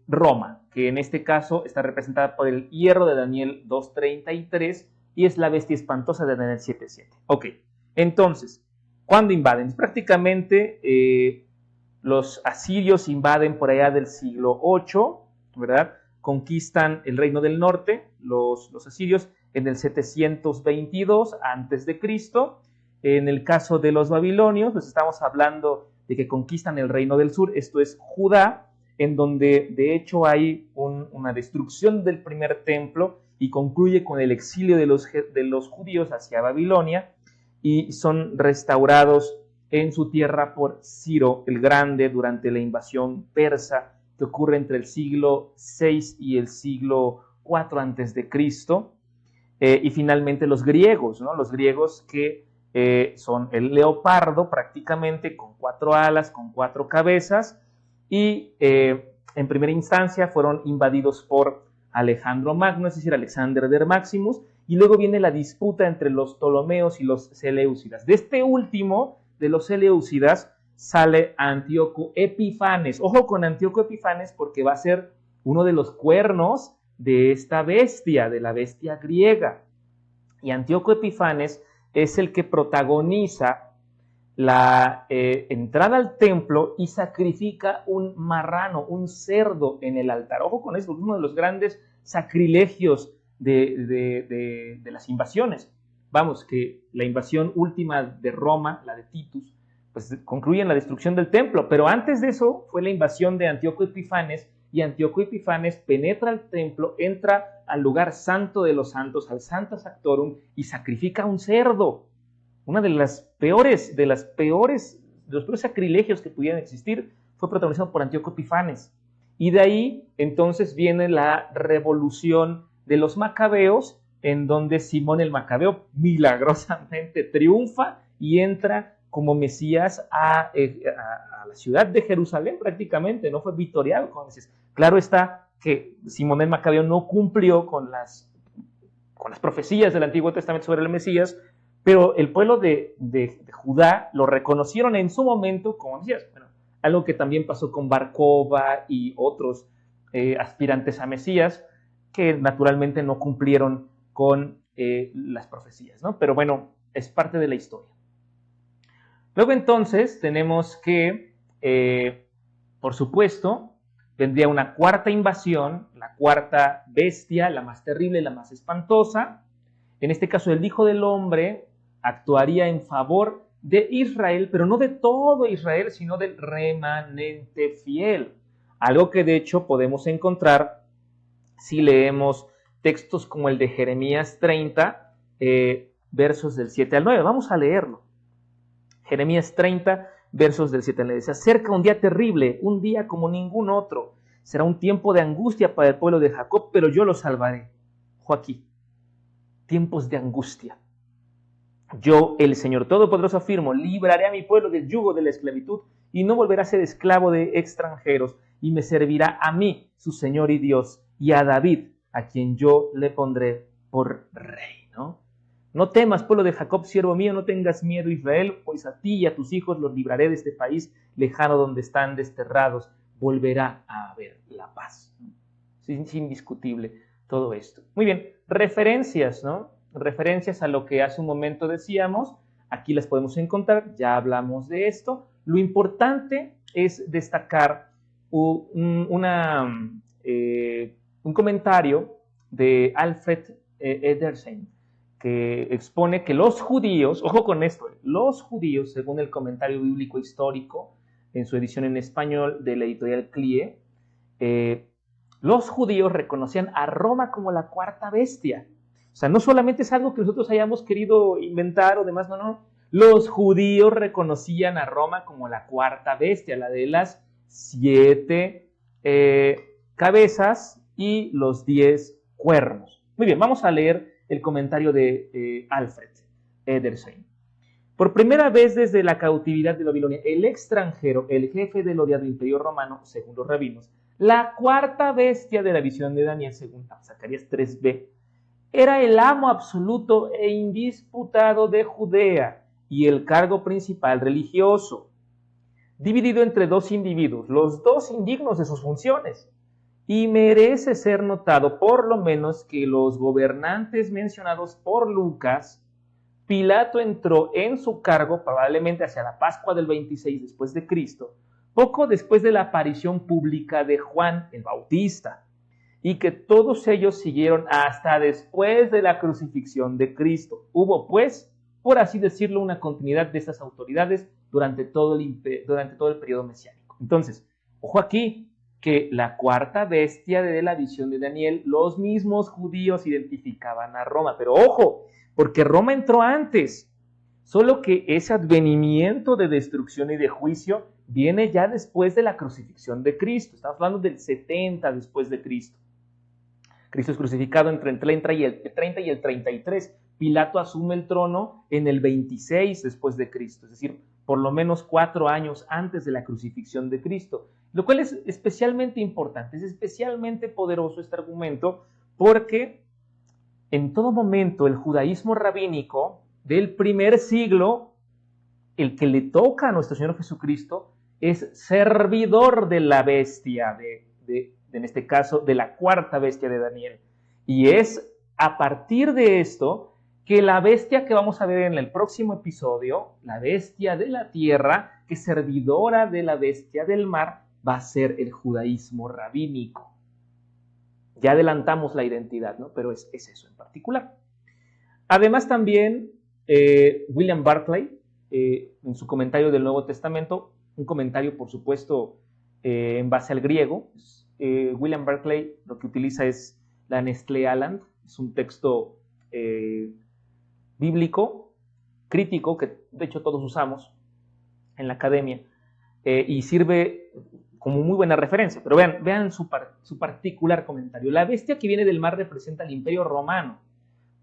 Roma, que en este caso está representada por el hierro de Daniel 2:33 y es la bestia espantosa de Daniel 7:7. Ok, entonces, ¿cuándo invaden? Prácticamente los asirios invaden por allá del siglo VIII, ¿verdad? Conquistan el reino del norte, los asirios, en el 722 a.C. En el caso de los babilonios, pues estamos hablando de que conquistan el reino del sur, esto es Judá, en donde de hecho hay una destrucción del primer templo y concluye con el exilio de los judíos hacia Babilonia, y son restaurados en su tierra por Ciro el Grande durante la invasión persa que ocurre entre el siglo VI y el siglo IV a.C. Y finalmente los griegos, ¿no? Los griegos que son el leopardo prácticamente, con 4 alas, con 4 cabezas, y en primera instancia fueron invadidos por Alejandro Magno, es decir, Alexander der Maximus, y luego viene la disputa entre los Ptolomeos y los Seleucidas. De este último, de los Seleucidas, sale Antíoco Epifanes. Ojo con Antíoco Epifanes, porque va a ser uno de los cuernos de esta bestia, de la bestia griega. Y Antíoco Epifanes es el que protagoniza la entrada al templo y sacrifica un marrano, un cerdo en el altar. Ojo con eso, uno de los grandes sacrilegios de las invasiones. Vamos, que la invasión última de Roma, la de Titus, pues concluye en la destrucción del templo, pero antes de eso fue la invasión de Antíoco Epifanes, y Antíoco Epifanes penetra al templo, entra al lugar santo de los santos, al Sancta Sanctorum, y sacrifica un cerdo. Una de los peores sacrilegios que pudieran existir fue protagonizado por Antíoco Epifanes. Y de ahí entonces viene la revolución de los macabeos, en donde Simón el Macabeo milagrosamente triunfa y entra como Mesías a la ciudad de Jerusalén prácticamente, no fue victoriado, como dices. Claro está que Simón el Macabeo no cumplió con las profecías del Antiguo Testamento sobre el Mesías, pero el pueblo de Judá lo reconocieron en su momento como Mesías. Bueno, algo que también pasó con Bar Kokhba y otros aspirantes a Mesías, que naturalmente no cumplieron con las profecías, ¿no? Pero bueno, es parte de la historia. Luego entonces tenemos que, por supuesto, vendría una cuarta invasión, la cuarta bestia, la más terrible, la más espantosa. En este caso, el Hijo del Hombre actuaría en favor de Israel, pero no de todo Israel, sino del remanente fiel. Algo que de hecho podemos encontrar si leemos textos como el de Jeremías 30, versos del 7 al 9. Vamos a leerlo. Jeremías 30, versos del 7 al 9. Se acerca un día terrible, un día como ningún otro. Será un tiempo de angustia para el pueblo de Jacob, pero yo lo salvaré. Ojo aquí. Tiempos de angustia. Yo, el Señor Todopoderoso, afirmo, libraré a mi pueblo del yugo de la esclavitud y no volverá a ser esclavo de extranjeros, y me servirá a mí, su Señor y Dios, y a David, a quien yo le pondré por rey, ¿no? No temas, pueblo de Jacob, siervo mío, no tengas miedo, Israel, pues a ti y a tus hijos los libraré de este país lejano donde están desterrados. Volverá a haber la paz. Es indiscutible todo esto. Muy bien, referencias, ¿no? Referencias a lo que hace un momento decíamos, aquí las podemos encontrar, ya hablamos de esto. Lo importante es destacar un comentario de Alfred Edersheim, que expone que los judíos, ojo con esto, los judíos, según el comentario bíblico histórico, en su edición en español de la editorial CLIE, los judíos reconocían a Roma como la cuarta bestia. O sea, no solamente es algo que nosotros hayamos querido inventar o demás, no. Los judíos reconocían a Roma como la cuarta bestia, la de las 7 cabezas y los 10 cuernos. Muy bien, vamos a leer el comentario de Alfred Edersheim. Por primera vez desde la cautividad de Babilonia, el extranjero, el jefe del odiado imperio romano, según los rabinos, la cuarta bestia de la visión de Daniel, según Zacarías 3b, era el amo absoluto e indisputado de Judea y el cargo principal religioso, dividido entre 2 individuos, los 2 indignos de sus funciones, y merece ser notado por lo menos que los gobernantes mencionados por Lucas, Pilato entró en su cargo probablemente hacia la Pascua del 26 después de Cristo, poco después de la aparición pública de Juan el Bautista, y que todos ellos siguieron hasta después de la crucifixión de Cristo. Hubo, pues, por así decirlo, una continuidad de estas autoridades durante todo el periodo mesiánico. Entonces, ojo aquí, que la cuarta bestia de la visión de Daniel, los mismos judíos identificaban a Roma, pero ojo, porque Roma entró antes, solo que ese advenimiento de destrucción y de juicio viene ya después de la crucifixión de Cristo. Estamos hablando del 70 después de Cristo. Cristo es crucificado entre el 30 y el 33. Pilato asume el trono en el 26 después de Cristo, es decir, por lo menos 4 años antes de la crucifixión de Cristo, lo cual es especialmente importante, es especialmente poderoso este argumento, porque en todo momento el judaísmo rabínico del primer siglo, el que le toca a nuestro Señor Jesucristo, es servidor de la bestia, en este caso, de la cuarta bestia de Daniel. Y es a partir de esto que la bestia que vamos a ver en el próximo episodio, la bestia de la tierra, que es servidora de la bestia del mar, va a ser el judaísmo rabínico. Ya adelantamos la identidad, ¿no? Pero es eso en particular. Además también, William Barclay, en su comentario del Nuevo Testamento, un comentario, por supuesto, en base al griego, William Barclay lo que utiliza es la Nestlé Aland, es un texto bíblico, crítico, que de hecho todos usamos en la academia, y sirve como muy buena referencia. Pero vean su particular comentario. La bestia que viene del mar representa al imperio romano.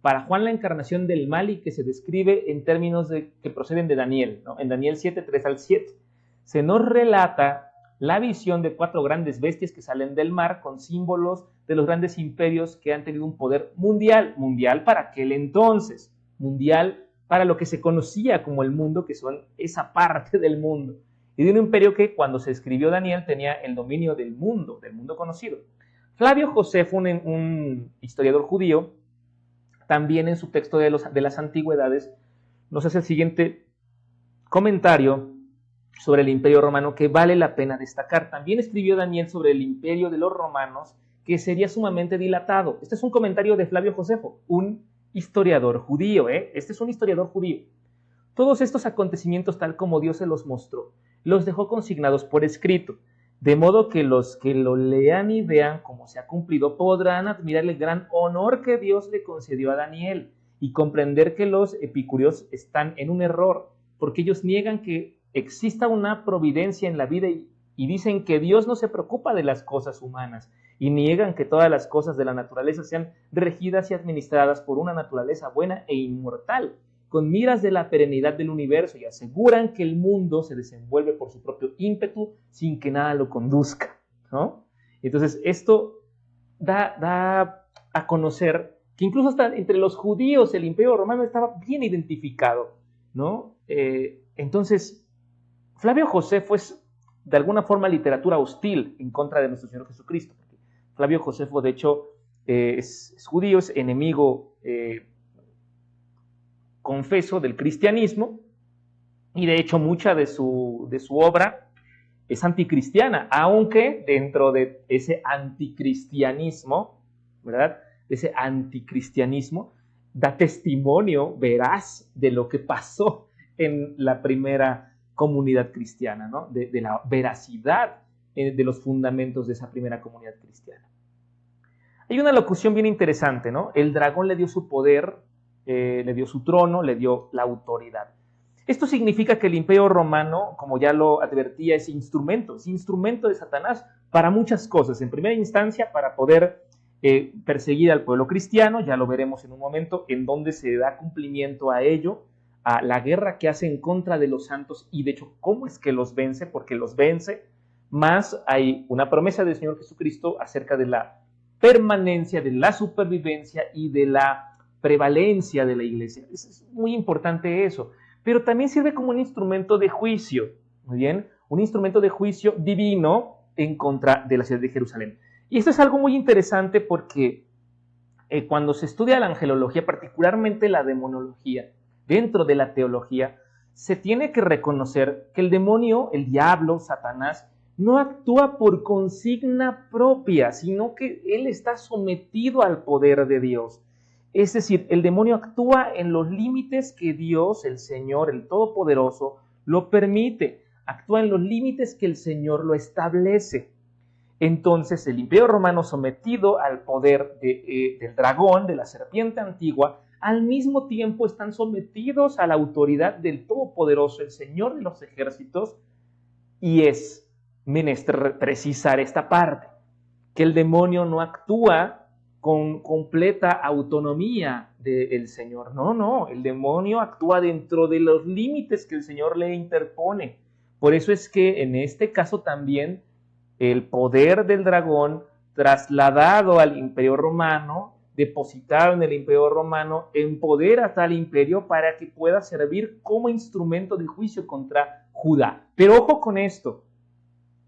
Para Juan, la encarnación del mal y que se describe en términos que proceden de Daniel, ¿no? En Daniel 7, 3 al 7. Se nos relata la visión de 4 grandes bestias que salen del mar con símbolos de los grandes imperios que han tenido un poder mundial para aquel entonces, mundial para lo que se conocía como el mundo, que son esa parte del mundo, y de un imperio que cuando se escribió Daniel tenía el dominio del mundo conocido. Flavio Josefo, un historiador judío, también en su texto de las antigüedades, nos hace el siguiente comentario sobre el imperio romano que vale la pena destacar. También escribió Daniel sobre el imperio de los romanos, que sería sumamente dilatado. Este es un comentario de Flavio Josefo, un historiador judío, Este es un historiador judío. Todos estos acontecimientos, tal como Dios se los mostró, los dejó consignados por escrito, de modo que los que lo lean y vean cómo se ha cumplido podrán admirar el gran honor que Dios le concedió a Daniel y comprender que los epicúreos están en un error, porque ellos niegan que exista una providencia en la vida y dicen que Dios no se preocupa de las cosas humanas y niegan que todas las cosas de la naturaleza sean regidas y administradas por una naturaleza buena e inmortal, con miras de la perenidad del universo, y aseguran que el mundo se desenvuelve por su propio ímpetu sin que nada lo conduzca, ¿no? Entonces esto da a conocer que incluso hasta entre los judíos el imperio romano estaba bien identificado, ¿no? Entonces Flavio Josefo es de alguna forma literatura hostil en contra de nuestro Señor Jesucristo. Flavio Josefo, de hecho, es judío, es enemigo confeso del cristianismo, y de hecho mucha de su obra es anticristiana, aunque dentro de ese anticristianismo, ¿verdad? Ese anticristianismo da testimonio veraz de lo que pasó en la primera comunidad cristiana, ¿no? De la veracidad de los fundamentos de esa primera comunidad cristiana. Hay una locución bien interesante, ¿no? El dragón le dio su poder, le dio su trono, le dio la autoridad. Esto significa que el Imperio Romano, como ya lo advertía, es instrumento de Satanás para muchas cosas. En primera instancia, para poder perseguir al pueblo cristiano, ya lo veremos en un momento, en donde se da cumplimiento a ello, a la guerra que hace en contra de los santos y de hecho, ¿cómo es que los vence? Porque los vence, más hay una promesa del Señor Jesucristo acerca de la permanencia, de la supervivencia y de la prevalencia de la iglesia. Es muy importante eso, pero también sirve como un instrumento de juicio, muy bien, un instrumento de juicio divino en contra de la ciudad de Jerusalén. Y esto es algo muy interesante porque cuando se estudia la angelología, particularmente la demonología, dentro de la teología, se tiene que reconocer que el demonio, el diablo, Satanás, no actúa por consigna propia, sino que él está sometido al poder de Dios. Es decir, el demonio actúa en los límites que Dios, el Señor, el Todopoderoso, lo permite. Actúa en los límites que el Señor lo establece. Entonces, el Imperio Romano, sometido al poder del dragón, de la serpiente antigua, al mismo tiempo están sometidos a la autoridad del Todopoderoso, el Señor de los ejércitos, y es menester precisar esta parte, que el demonio no actúa con completa autonomía del Señor. No, el demonio actúa dentro de los límites que el Señor le interpone. Por eso es que en este caso también el poder del dragón trasladado al Imperio Romano, depositado en el Imperio Romano, empodera a tal imperio para que pueda servir como instrumento de juicio contra Judá. Pero ojo con esto,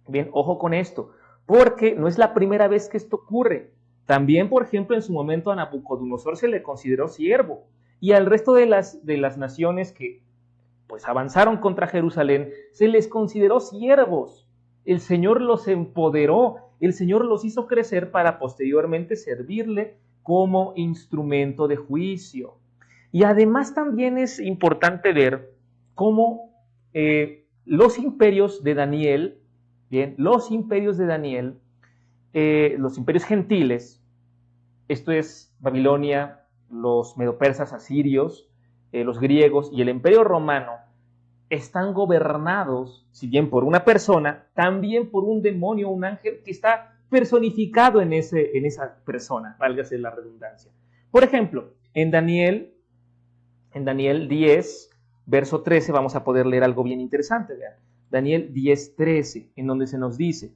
bien, ojo con esto, porque no es la primera vez que esto ocurre. También, por ejemplo, en su momento a Nabucodonosor se le consideró siervo, y al resto de las naciones que pues avanzaron contra Jerusalén se les consideró siervos. El Señor los empoderó, el Señor los hizo crecer para posteriormente servirle como instrumento de juicio. Y además también es importante ver cómo los imperios de Daniel, bien, los imperios gentiles, esto es Babilonia, los medopersas asirios, los griegos y el Imperio Romano, están gobernados, si bien por una persona, también por un demonio, un ángel que está personificado en esa persona, válgase la redundancia. Por ejemplo, en Daniel 10, verso 13, vamos a poder leer algo bien interesante. Vean. Daniel 10, 13, en donde se nos dice: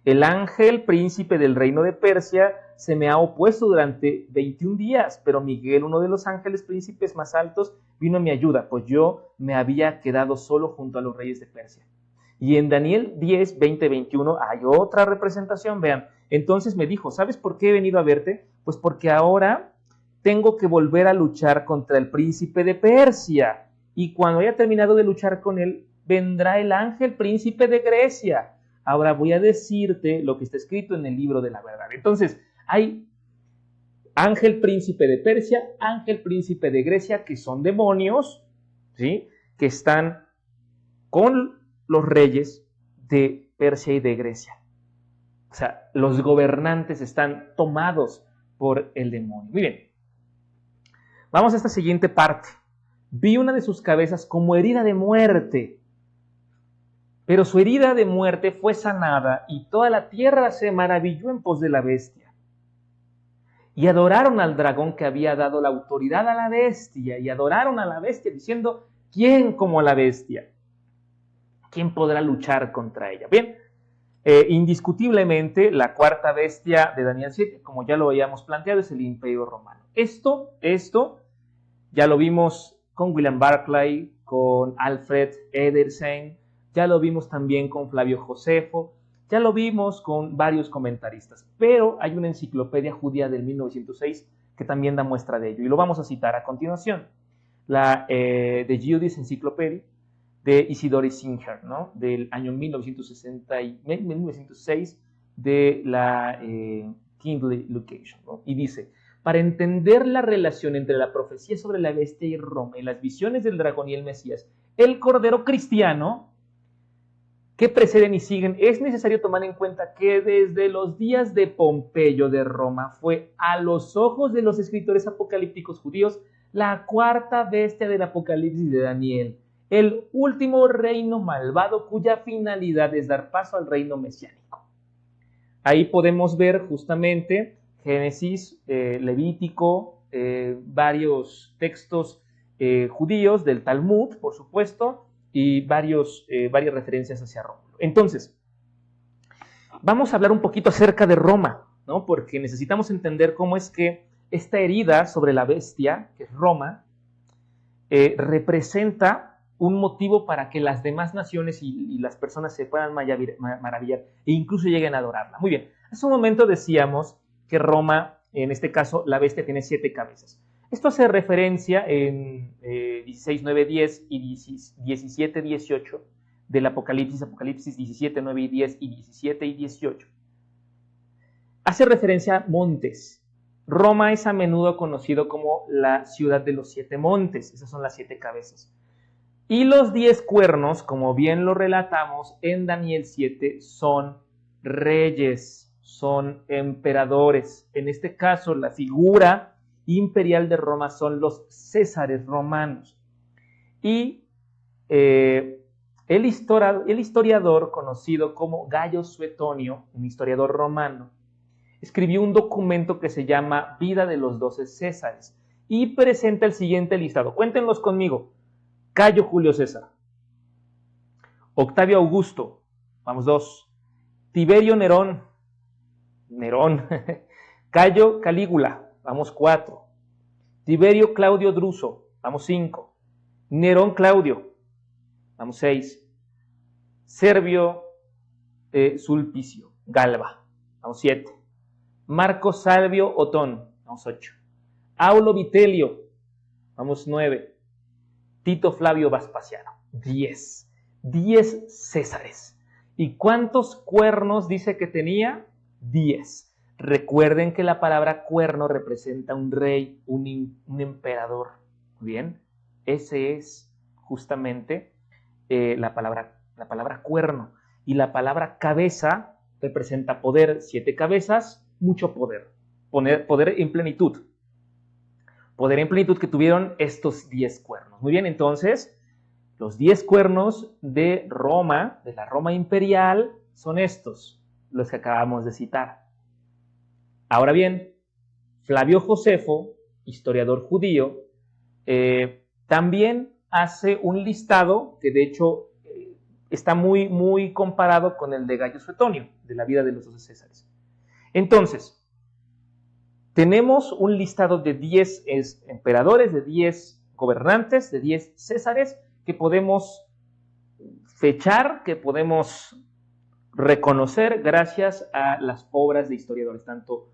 el ángel príncipe del reino de Persia se me ha opuesto durante 21 días, pero Miguel, uno de los ángeles príncipes más altos, vino a mi ayuda, pues yo me había quedado solo junto a los reyes de Persia. Y en Daniel 10, 20, 21 hay otra representación, vean. Entonces me dijo, ¿sabes por qué he venido a verte? Pues porque ahora tengo que volver a luchar contra el príncipe de Persia. Y cuando haya terminado de luchar con él, vendrá el ángel príncipe de Grecia. Ahora voy a decirte lo que está escrito en el libro de la verdad. Entonces, hay ángel príncipe de Persia, ángel príncipe de Grecia, que son demonios, ¿sí?, que están con los reyes de Persia y de Grecia. O sea, los gobernantes están tomados por el demonio. Muy bien. Vamos a esta siguiente parte. Vi una de sus cabezas como herida de muerte, pero su herida de muerte fue sanada y toda la tierra se maravilló en pos de la bestia. Y adoraron al dragón que había dado la autoridad a la bestia, y adoraron a la bestia diciendo, ¿quién como la bestia? ¿Quién podrá luchar contra ella? Bien, indiscutiblemente la cuarta bestia de Daniel 7, como ya lo habíamos planteado, es el Imperio Romano. Esto ya lo vimos con William Barclay, con Alfred Edersheim, ya lo vimos también con Flavio Josefo, ya lo vimos con varios comentaristas, pero hay una enciclopedia judía del 1906 que también da muestra de ello, y lo vamos a citar a continuación. La The Jewish Encyclopedia de Isidore Singer, ¿no?, del año 1906, de la Kindle Location, ¿no?, y dice: para entender la relación entre la profecía sobre la bestia y Roma y las visiones del dragón y el Mesías, el Cordero cristiano que preceden y siguen, es necesario tomar en cuenta que desde los días de Pompeyo de Roma fue, a los ojos de los escritores apocalípticos judíos, la cuarta bestia del Apocalipsis de Daniel, el último reino malvado cuya finalidad es dar paso al reino mesiánico. Ahí podemos ver justamente Génesis, Levítico, varios textos judíos del Talmud, por supuesto, y varias referencias hacia Roma. Entonces, vamos a hablar un poquito acerca de Roma, ¿no? Porque necesitamos entender cómo es que esta herida sobre la bestia, que es Roma, representa un motivo para que las demás naciones y las personas se puedan maravillar e incluso lleguen a adorarla. Muy bien, hace un momento decíamos que Roma, en este caso, la bestia tiene 7 cabezas. Esto hace referencia en 16, 9, 10 y 17, 18 del Apocalipsis 17, 9 y 10 y 17 y 18. Hace referencia a montes. Roma es a menudo conocido como la ciudad de los 7 montes. Esas son las 7 cabezas. Y los 10 cuernos, como bien lo relatamos en Daniel 7, son reyes, son emperadores. En este caso, la figura imperial de Roma son los césares romanos. Y el historiador conocido como Gayo Suetonio, un historiador romano, escribió un documento que se llama Vida de los 12 Césares y presenta el siguiente listado. Cuéntenlos conmigo. Cayo Julio César, Octavio Augusto, vamos 2, Tiberio Nerón, Cayo Calígula, vamos 4, Tiberio Claudio Druso, vamos 5, Nerón Claudio, vamos 6, Servio Sulpicio Galba, vamos 7, Marco Salvio Otón, vamos 8, Aulo Vitelio, vamos 9, Tito Flavio Vespasiano, 10 Césares. ¿Y cuántos cuernos dice que tenía? 10. Recuerden que la palabra cuerno representa un rey, un emperador. Bien, ese es justamente la palabra cuerno. Y la palabra cabeza representa poder. 7 cabezas, mucho poder. Poder en plenitud. Poder en plenitud que tuvieron estos 10 cuernos. Muy bien, entonces, los 10 cuernos de Roma, de la Roma imperial, son estos, los que acabamos de citar. Ahora bien, Flavio Josefo, historiador judío, también hace un listado que de hecho está muy comparado con el de Gayo Suetonio, de la vida de los 12 Césares. Entonces, tenemos un listado de 10 emperadores, de 10 gobernantes, de 10 césares, que podemos fechar, que podemos reconocer gracias a las obras de historiadores, tanto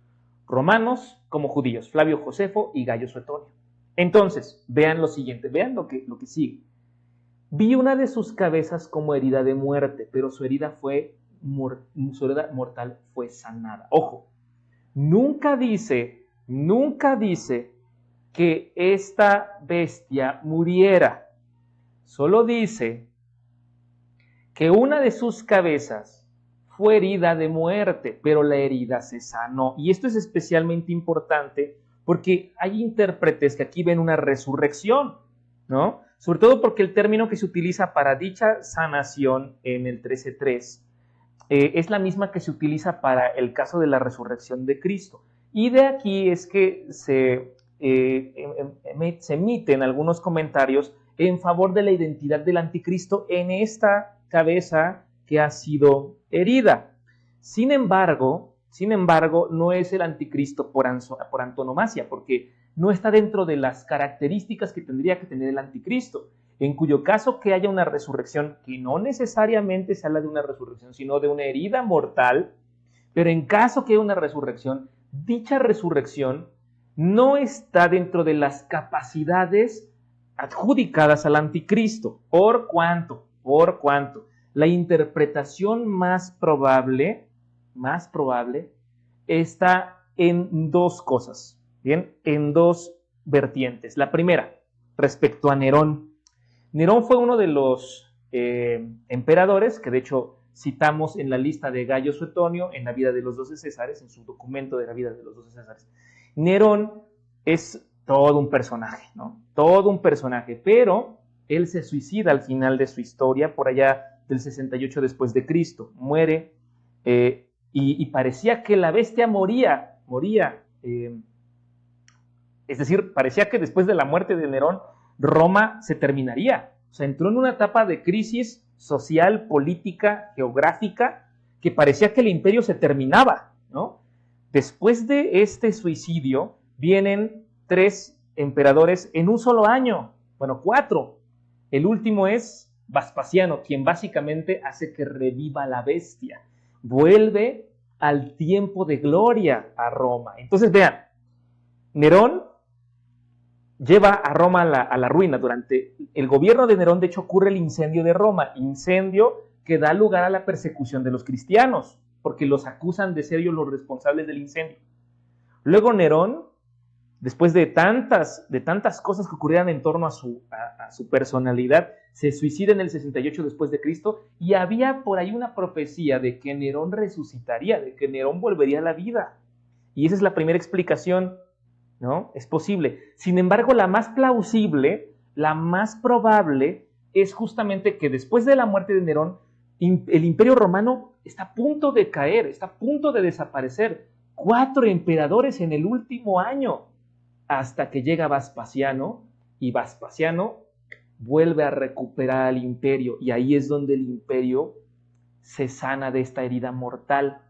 romanos como judíos, Flavio Josefo y Gayo Suetonio. Entonces, vean lo siguiente, vean lo que sigue. Vi una de sus cabezas como herida de muerte, pero su herida mortal fue sanada. Ojo. Nunca dice que esta bestia muriera. Solo dice que una de sus cabezas fue herida de muerte, pero la herida se sanó. Y esto es especialmente importante porque hay intérpretes que aquí ven una resurrección, ¿no? Sobre todo porque el término que se utiliza para dicha sanación en el 13.3 es la misma que se utiliza para el caso de la resurrección de Cristo. Y de aquí es que se emiten algunos comentarios en favor de la identidad del anticristo en esta cabeza que ha sido herida. Sin embargo, no es el anticristo por antonomasia, porque no está dentro de las características que tendría que tener el anticristo, en cuyo caso que haya una resurrección, que no necesariamente se habla de una resurrección, sino de una herida mortal, pero en caso que haya una resurrección, dicha resurrección no está dentro de las capacidades adjudicadas al anticristo. ¿Por cuánto? La interpretación más probable está en dos cosas, ¿bien? En dos vertientes. La primera, respecto a Nerón. Nerón fue uno de los emperadores, que de hecho citamos en la lista de Gayo Suetonio, en la vida de los 12 Césares, en su documento de la vida de los 12 Césares. Nerón es todo un personaje, ¿no? Todo un personaje, pero él se suicida al final de su historia, por allá del 68 después de Cristo. Muere y parecía que la bestia moría. Es decir, parecía que después de la muerte de Nerón, Roma se terminaría. O sea, entró en una etapa de crisis social, política, geográfica, que parecía que el imperio se terminaba, ¿no? Después de este suicidio, vienen 3 emperadores en un solo año. Bueno, 4. El último es Vespasiano, quien básicamente hace que reviva la bestia. Vuelve al tiempo de gloria a Roma. Entonces, vean, Nerón lleva a Roma a la ruina. Durante el gobierno de Nerón, de hecho, ocurre el incendio de Roma, incendio que da lugar a la persecución de los cristianos, porque los acusan de ser ellos los responsables del incendio. Luego Nerón, después de tantas cosas que ocurrieran en torno a su personalidad, se suicida en el 68 después de Cristo, y había por ahí una profecía de que Nerón resucitaría, de que Nerón volvería a la vida. Y esa es la primera explicación, ¿no? Es posible. Sin embargo, la más plausible, la más probable, es justamente que después de la muerte de Nerón, el Imperio Romano está a punto de caer, está a punto de desaparecer. 4 emperadores en el último año, hasta que llega Vespasiano, y Vespasiano vuelve a recuperar al imperio, y ahí es donde el imperio se sana de esta herida mortal.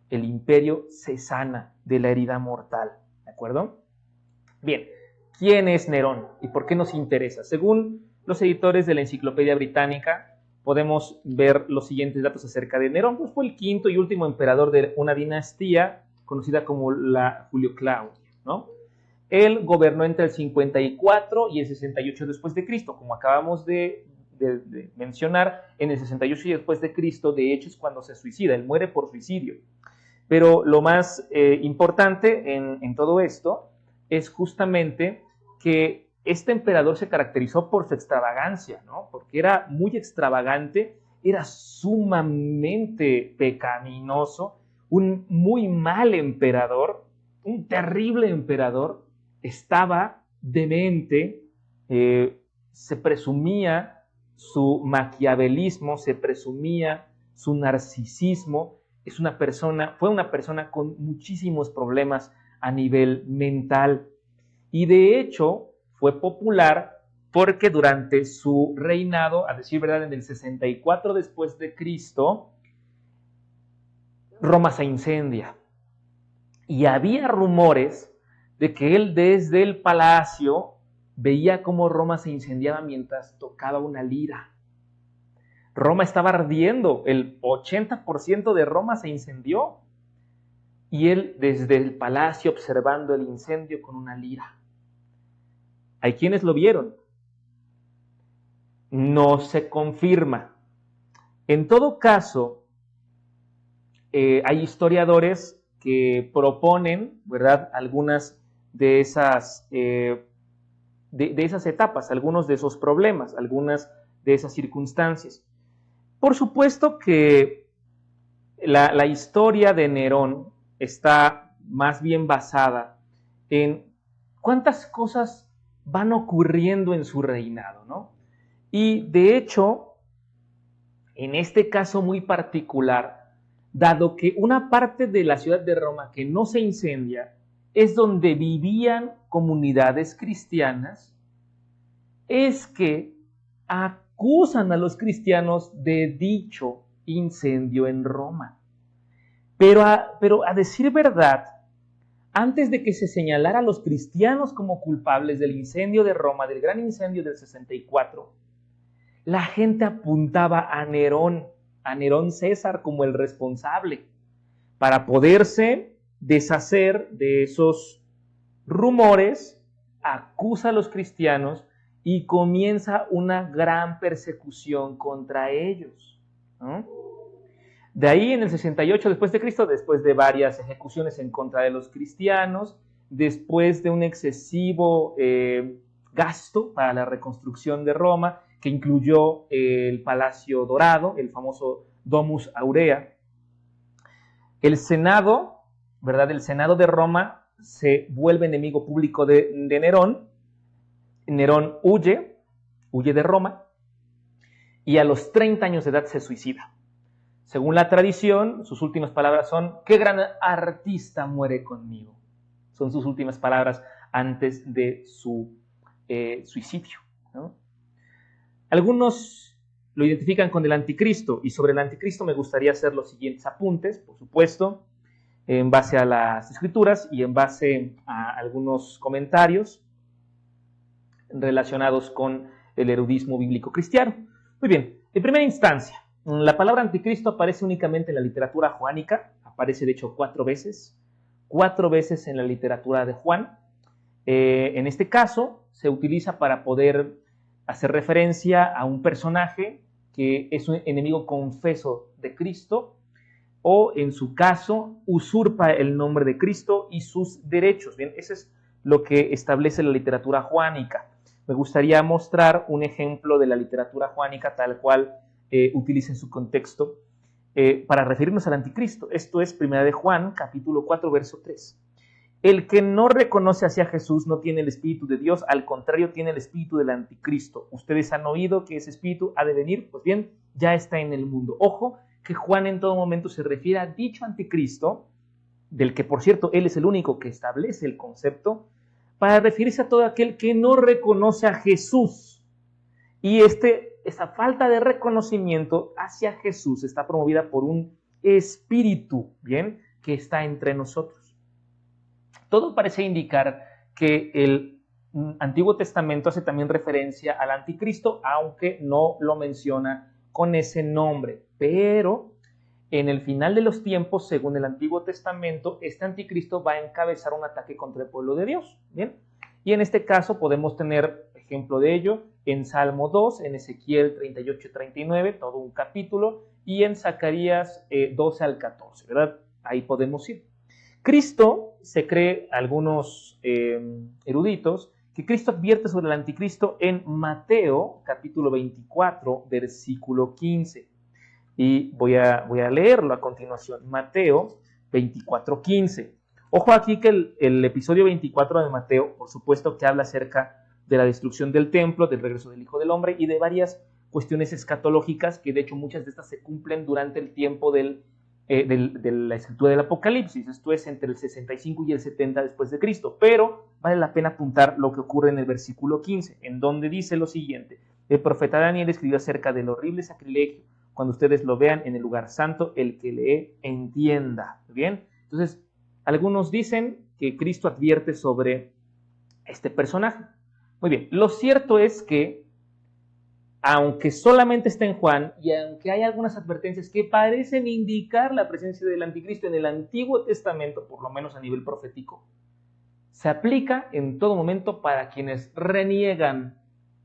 El imperio se sana de la herida mortal, ¿de acuerdo? Bien, ¿quién es Nerón y por qué nos interesa? Según los editores de la Enciclopedia Británica, podemos ver los siguientes datos acerca de Nerón. Pues fue el 5º y último emperador de una dinastía conocida como la Julio Claudia, ¿no? Él gobernó entre el 54 y el 68 después de Cristo, como acabamos de mencionar. En el 68 y después de Cristo, de hecho, es cuando se suicida. Él muere por suicidio. Pero lo más importante en todo esto es justamente que este emperador se caracterizó por su extravagancia, ¿no? Porque era muy extravagante, era sumamente pecaminoso, un muy mal emperador, un terrible emperador. Estaba demente, se presumía su maquiavelismo, se presumía su narcisismo. Fue una persona con muchísimos problemas a nivel mental, y de hecho fue popular porque durante su reinado, a decir verdad, en el 64 después de Cristo, Roma se incendia, y había rumores de que él desde el palacio veía cómo Roma se incendiaba mientras tocaba una lira. Roma estaba ardiendo, el 80% de Roma se incendió, y él desde el palacio observando el incendio con una lira. Hay quienes lo vieron. No se confirma. En todo caso, hay historiadores que proponen, ¿verdad?, algunas de esas etapas, algunos de esos problemas, algunas de esas circunstancias. Por supuesto que la historia de Nerón está más bien basada en cuántas cosas van ocurriendo en su reinado, ¿no? Y de hecho, en este caso muy particular, dado que una parte de la ciudad de Roma que no se incendia es donde vivían comunidades cristianas, es que acusan a los cristianos de dicho incendio en Roma. Pero a decir verdad, antes de que se señalara a los cristianos como culpables del incendio de Roma, del gran incendio del 64, la gente apuntaba a Nerón César como el responsable, para poderse deshacer de esos rumores. Acusa a los cristianos y comienza una gran persecución contra ellos, ¿no? De ahí en el 68 después de Cristo, después de varias ejecuciones en contra de los cristianos, después de un excesivo gasto para la reconstrucción de Roma, que incluyó el Palacio Dorado, el famoso Domus Aurea. El Senado, ¿verdad? El Senado de Roma se vuelve enemigo público de Nerón. Nerón huye de Roma y a los 30 años de edad se suicida. Según la tradición, sus últimas palabras son: «¡Qué gran artista muere conmigo!». Son sus últimas palabras antes de su suicidio, ¿no? Algunos lo identifican con el anticristo, y sobre el anticristo me gustaría hacer los siguientes apuntes, por supuesto, en base a las escrituras y en base a algunos comentarios relacionados con el erudismo bíblico cristiano. Muy bien, en primera instancia, la palabra anticristo aparece únicamente en la literatura joánica, aparece de hecho 4 veces en la literatura de Juan. En este caso se utiliza para poder hacer referencia a un personaje que es un enemigo confeso de Cristo, o en su caso usurpa el nombre de Cristo y sus derechos. Bien, eso es lo que establece la literatura joánica. Me gustaría mostrar un ejemplo de la literatura joánica tal cual utiliza en su contexto para referirnos al anticristo. Esto es 1 de Juan, capítulo 4, verso 3. El que no reconoce hacia Jesús no tiene el Espíritu de Dios, al contrario, tiene el Espíritu del anticristo. Ustedes han oído que ese Espíritu ha de venir, pues bien, ya está en el mundo. Ojo, que Juan en todo momento se refiere a dicho anticristo, del que, por cierto, él es el único que establece el concepto, para referirse a todo aquel que no reconoce a Jesús. Y esa falta de reconocimiento hacia Jesús está promovida por un espíritu, ¿bien?, que está entre nosotros. Todo parece indicar que el Antiguo Testamento hace también referencia al anticristo, aunque no lo menciona con ese nombre. Pero en el final de los tiempos, según el Antiguo Testamento, este anticristo va a encabezar un ataque contra el pueblo de Dios. ¿Bien? Y en este caso podemos tener ejemplo de ello en Salmo 2, en Ezequiel 38-39, todo un capítulo, y en Zacarías 12 al 14, ¿verdad? Ahí podemos ir. Cristo, se cree algunos eruditos, que Cristo advierte sobre el anticristo en Mateo, capítulo 24, versículo 15. Y voy a leerlo a continuación. Mateo 24, 15. Ojo aquí que el episodio 24 de Mateo, por supuesto que habla acerca de la destrucción del templo, del regreso del Hijo del Hombre y de varias cuestiones escatológicas que de hecho muchas de estas se cumplen durante el tiempo de la escritura del Apocalipsis. Esto es entre el 65 y el 70 después de Cristo, pero vale la pena apuntar lo que ocurre en el versículo 15, en donde dice lo siguiente: el profeta Daniel escribió acerca del horrible sacrilegio. Cuando ustedes lo vean en el lugar santo, el que lee entienda. ¿Bien? Entonces, algunos dicen que Cristo advierte sobre este personaje. Muy bien, lo cierto es que aunque solamente está en Juan y aunque hay algunas advertencias que parecen indicar la presencia del anticristo en el Antiguo Testamento, por lo menos a nivel profético, se aplica en todo momento para quienes reniegan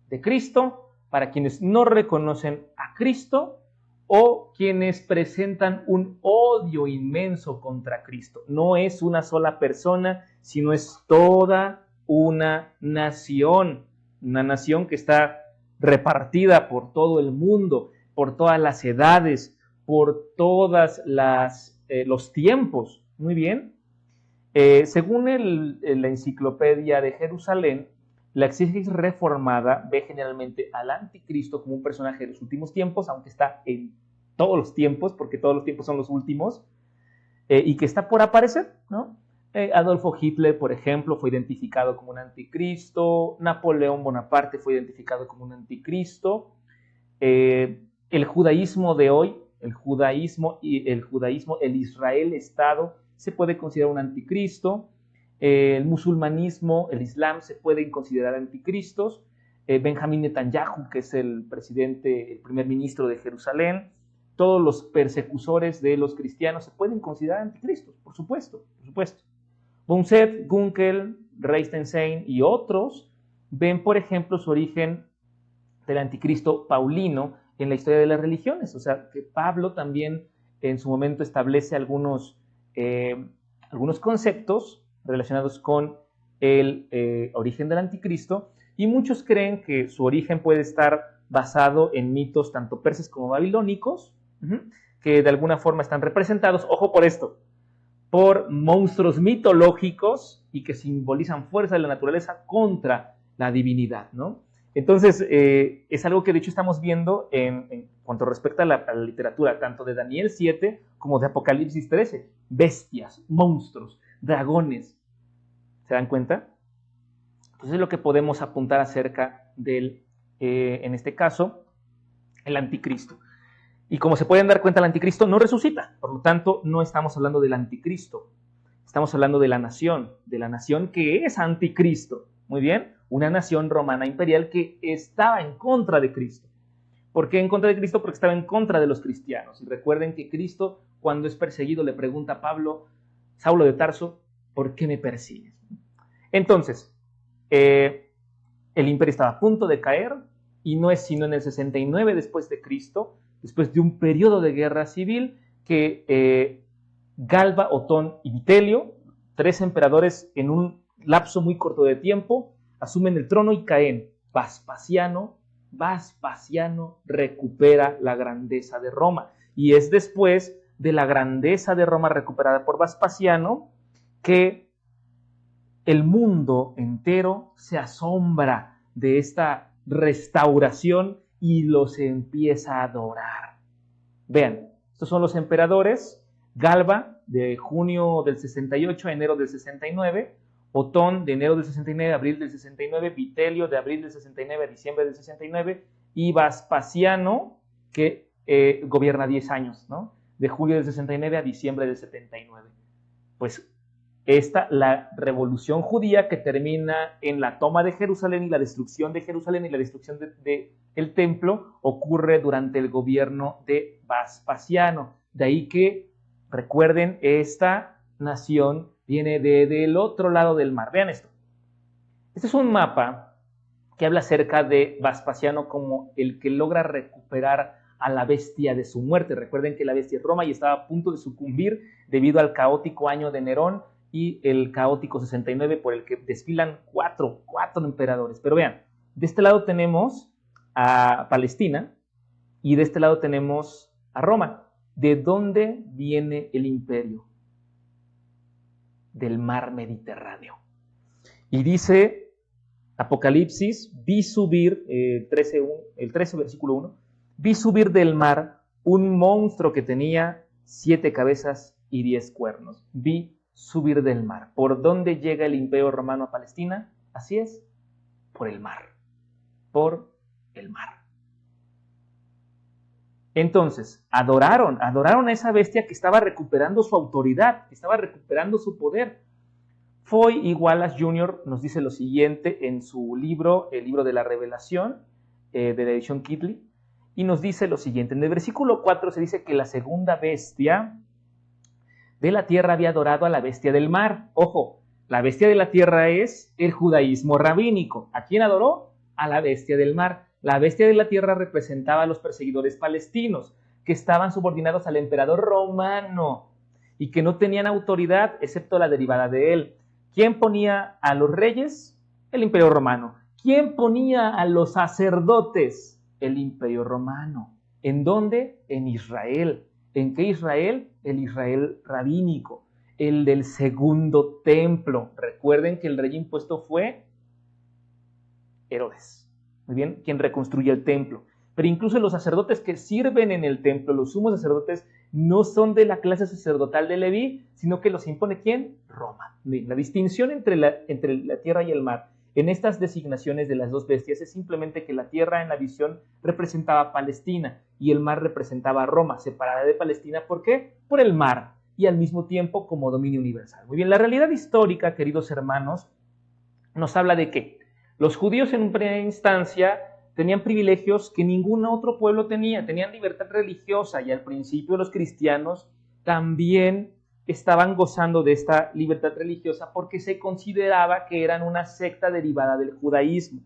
de Cristo, para quienes no reconocen a Cristo o quienes presentan un odio inmenso contra Cristo. No es una sola persona, sino es toda una nación que está repartida por todo el mundo, por todas las edades, por todos los tiempos. Muy bien. Según la Enciclopedia de Jerusalén, la exégesis reformada ve generalmente al anticristo como un personaje de los últimos tiempos, aunque está en todos los tiempos, porque todos los tiempos son los últimos, y que está por aparecer, ¿no? Adolfo Hitler, por ejemplo, fue identificado como un anticristo. Napoleón Bonaparte fue identificado como un anticristo. El judaísmo de hoy, el Israel Estado, se puede considerar un anticristo. El musulmanismo, el Islam, se pueden considerar anticristos. Benjamín Netanyahu, que es el primer ministro de Jerusalén. Todos los persecutores de los cristianos se pueden considerar anticristos, por supuesto. Bunset, Gunkel, Reistenstein y otros ven, por ejemplo, su origen del anticristo paulino en la historia de las religiones. O sea, que Pablo también en su momento establece algunos conceptos relacionados con el origen del anticristo, y muchos creen que su origen puede estar basado en mitos tanto persas como babilónicos, que de alguna forma están representados, ojo por esto, por monstruos mitológicos y que simbolizan fuerza de la naturaleza contra la divinidad, ¿no? Entonces, es algo que de hecho estamos viendo en cuanto respecta a la literatura, tanto de Daniel 7 como de Apocalipsis 13. Bestias, monstruos, dragones. ¿Se dan cuenta? Entonces es lo que podemos apuntar acerca del, en este caso, el anticristo. Y como se pueden dar cuenta, el anticristo no resucita. Por lo tanto, no estamos hablando del anticristo. Estamos hablando de la nación que es anticristo. Muy bien, una nación romana imperial que estaba en contra de Cristo. ¿Por qué en contra de Cristo? Porque estaba en contra de los cristianos. Y recuerden que Cristo, cuando es perseguido, le pregunta a Pablo, Saulo de Tarso, ¿por qué me persigues? Entonces, el imperio estaba a punto de caer, y no es sino en el 69 después de Cristo, después de un periodo de guerra civil, que Galba, Otón y Vitelio, 3 emperadores en un lapso muy corto de tiempo, asumen el trono y caen. Vespasiano recupera la grandeza de Roma. Y es después de la grandeza de Roma recuperada por Vespasiano que el mundo entero se asombra de esta restauración y los empieza a adorar. Vean, estos son los emperadores: Galba, de junio del 68 a enero del 69, Otón, de enero del 69 a abril del 69, Vitelio, de abril del 69 a diciembre del 69, y Vespasiano, que gobierna 10 años, ¿no? De julio del 69 a diciembre del 79. Pues la revolución judía que termina en la toma de Jerusalén y la destrucción de Jerusalén y la destrucción del templo ocurre durante el gobierno de Vespasiano. De ahí que, recuerden, esta nación viene del otro lado del mar. Vean esto. Este es un mapa que habla acerca de Vespasiano como el que logra recuperar a la bestia de su muerte. Recuerden que la bestia es Roma y estaba a punto de sucumbir debido al caótico año de Nerón y el caótico 69 por el que desfilan cuatro emperadores. Pero vean, de este lado tenemos a Palestina y de este lado tenemos a Roma. ¿De dónde viene el imperio? Del mar Mediterráneo. Y dice Apocalipsis, vi subir, el 13 versículo 1, vi subir del mar un monstruo que tenía 7 cabezas y 10 cuernos. Vi subir del mar. ¿Por dónde llega el imperio romano a Palestina? Así es, por el mar. Por el mar. Entonces, adoraron a esa bestia que estaba recuperando su autoridad, que estaba recuperando su poder. Foy Wallace Jr. nos dice lo siguiente en su libro, el libro de la Revelación, de la edición Kidley, y nos dice lo siguiente. En el versículo 4 se dice que la segunda bestia de la tierra había adorado a la bestia del mar. Ojo, la bestia de la tierra es el judaísmo rabínico. ¿A quién adoró? A la bestia del mar. La bestia de la tierra representaba a los perseguidores palestinos, que estaban subordinados al emperador romano y que no tenían autoridad excepto la derivada de él. ¿Quién ponía a los reyes? El imperio romano. ¿Quién ponía a los sacerdotes? El imperio romano. ¿En dónde? En Israel. ¿En qué Israel? El Israel rabínico, el del segundo templo. Recuerden que el rey impuesto fue Herodes. Muy bien, quien reconstruye el templo. Pero incluso los sacerdotes que sirven en el templo, los sumos sacerdotes, no son de la clase sacerdotal de Leví, sino que los impone ¿quién? Roma. La distinción entre la tierra y el mar en estas designaciones de las dos bestias es simplemente que la tierra en la visión representaba a Palestina y el mar representaba a Roma, separada de Palestina. ¿Por qué? Por el mar y al mismo tiempo como dominio universal. Muy bien, la realidad histórica, queridos hermanos, nos habla de que los judíos en primera instancia tenían privilegios que ningún otro pueblo tenía, tenían libertad religiosa y al principio los cristianos también estaban gozando de esta libertad religiosa porque se consideraba que eran una secta derivada del judaísmo.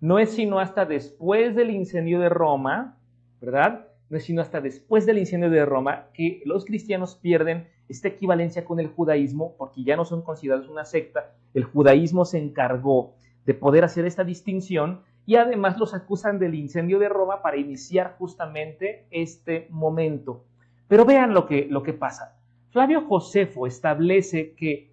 No es sino hasta después del incendio de Roma, ¿verdad? No es sino hasta después del incendio de Roma que los cristianos pierden esta equivalencia con el judaísmo porque ya no son considerados una secta. El judaísmo se encargó de poder hacer esta distinción, y además los acusan del incendio de Roma para iniciar justamente este momento. Pero vean lo que pasa. Flavio Josefo establece que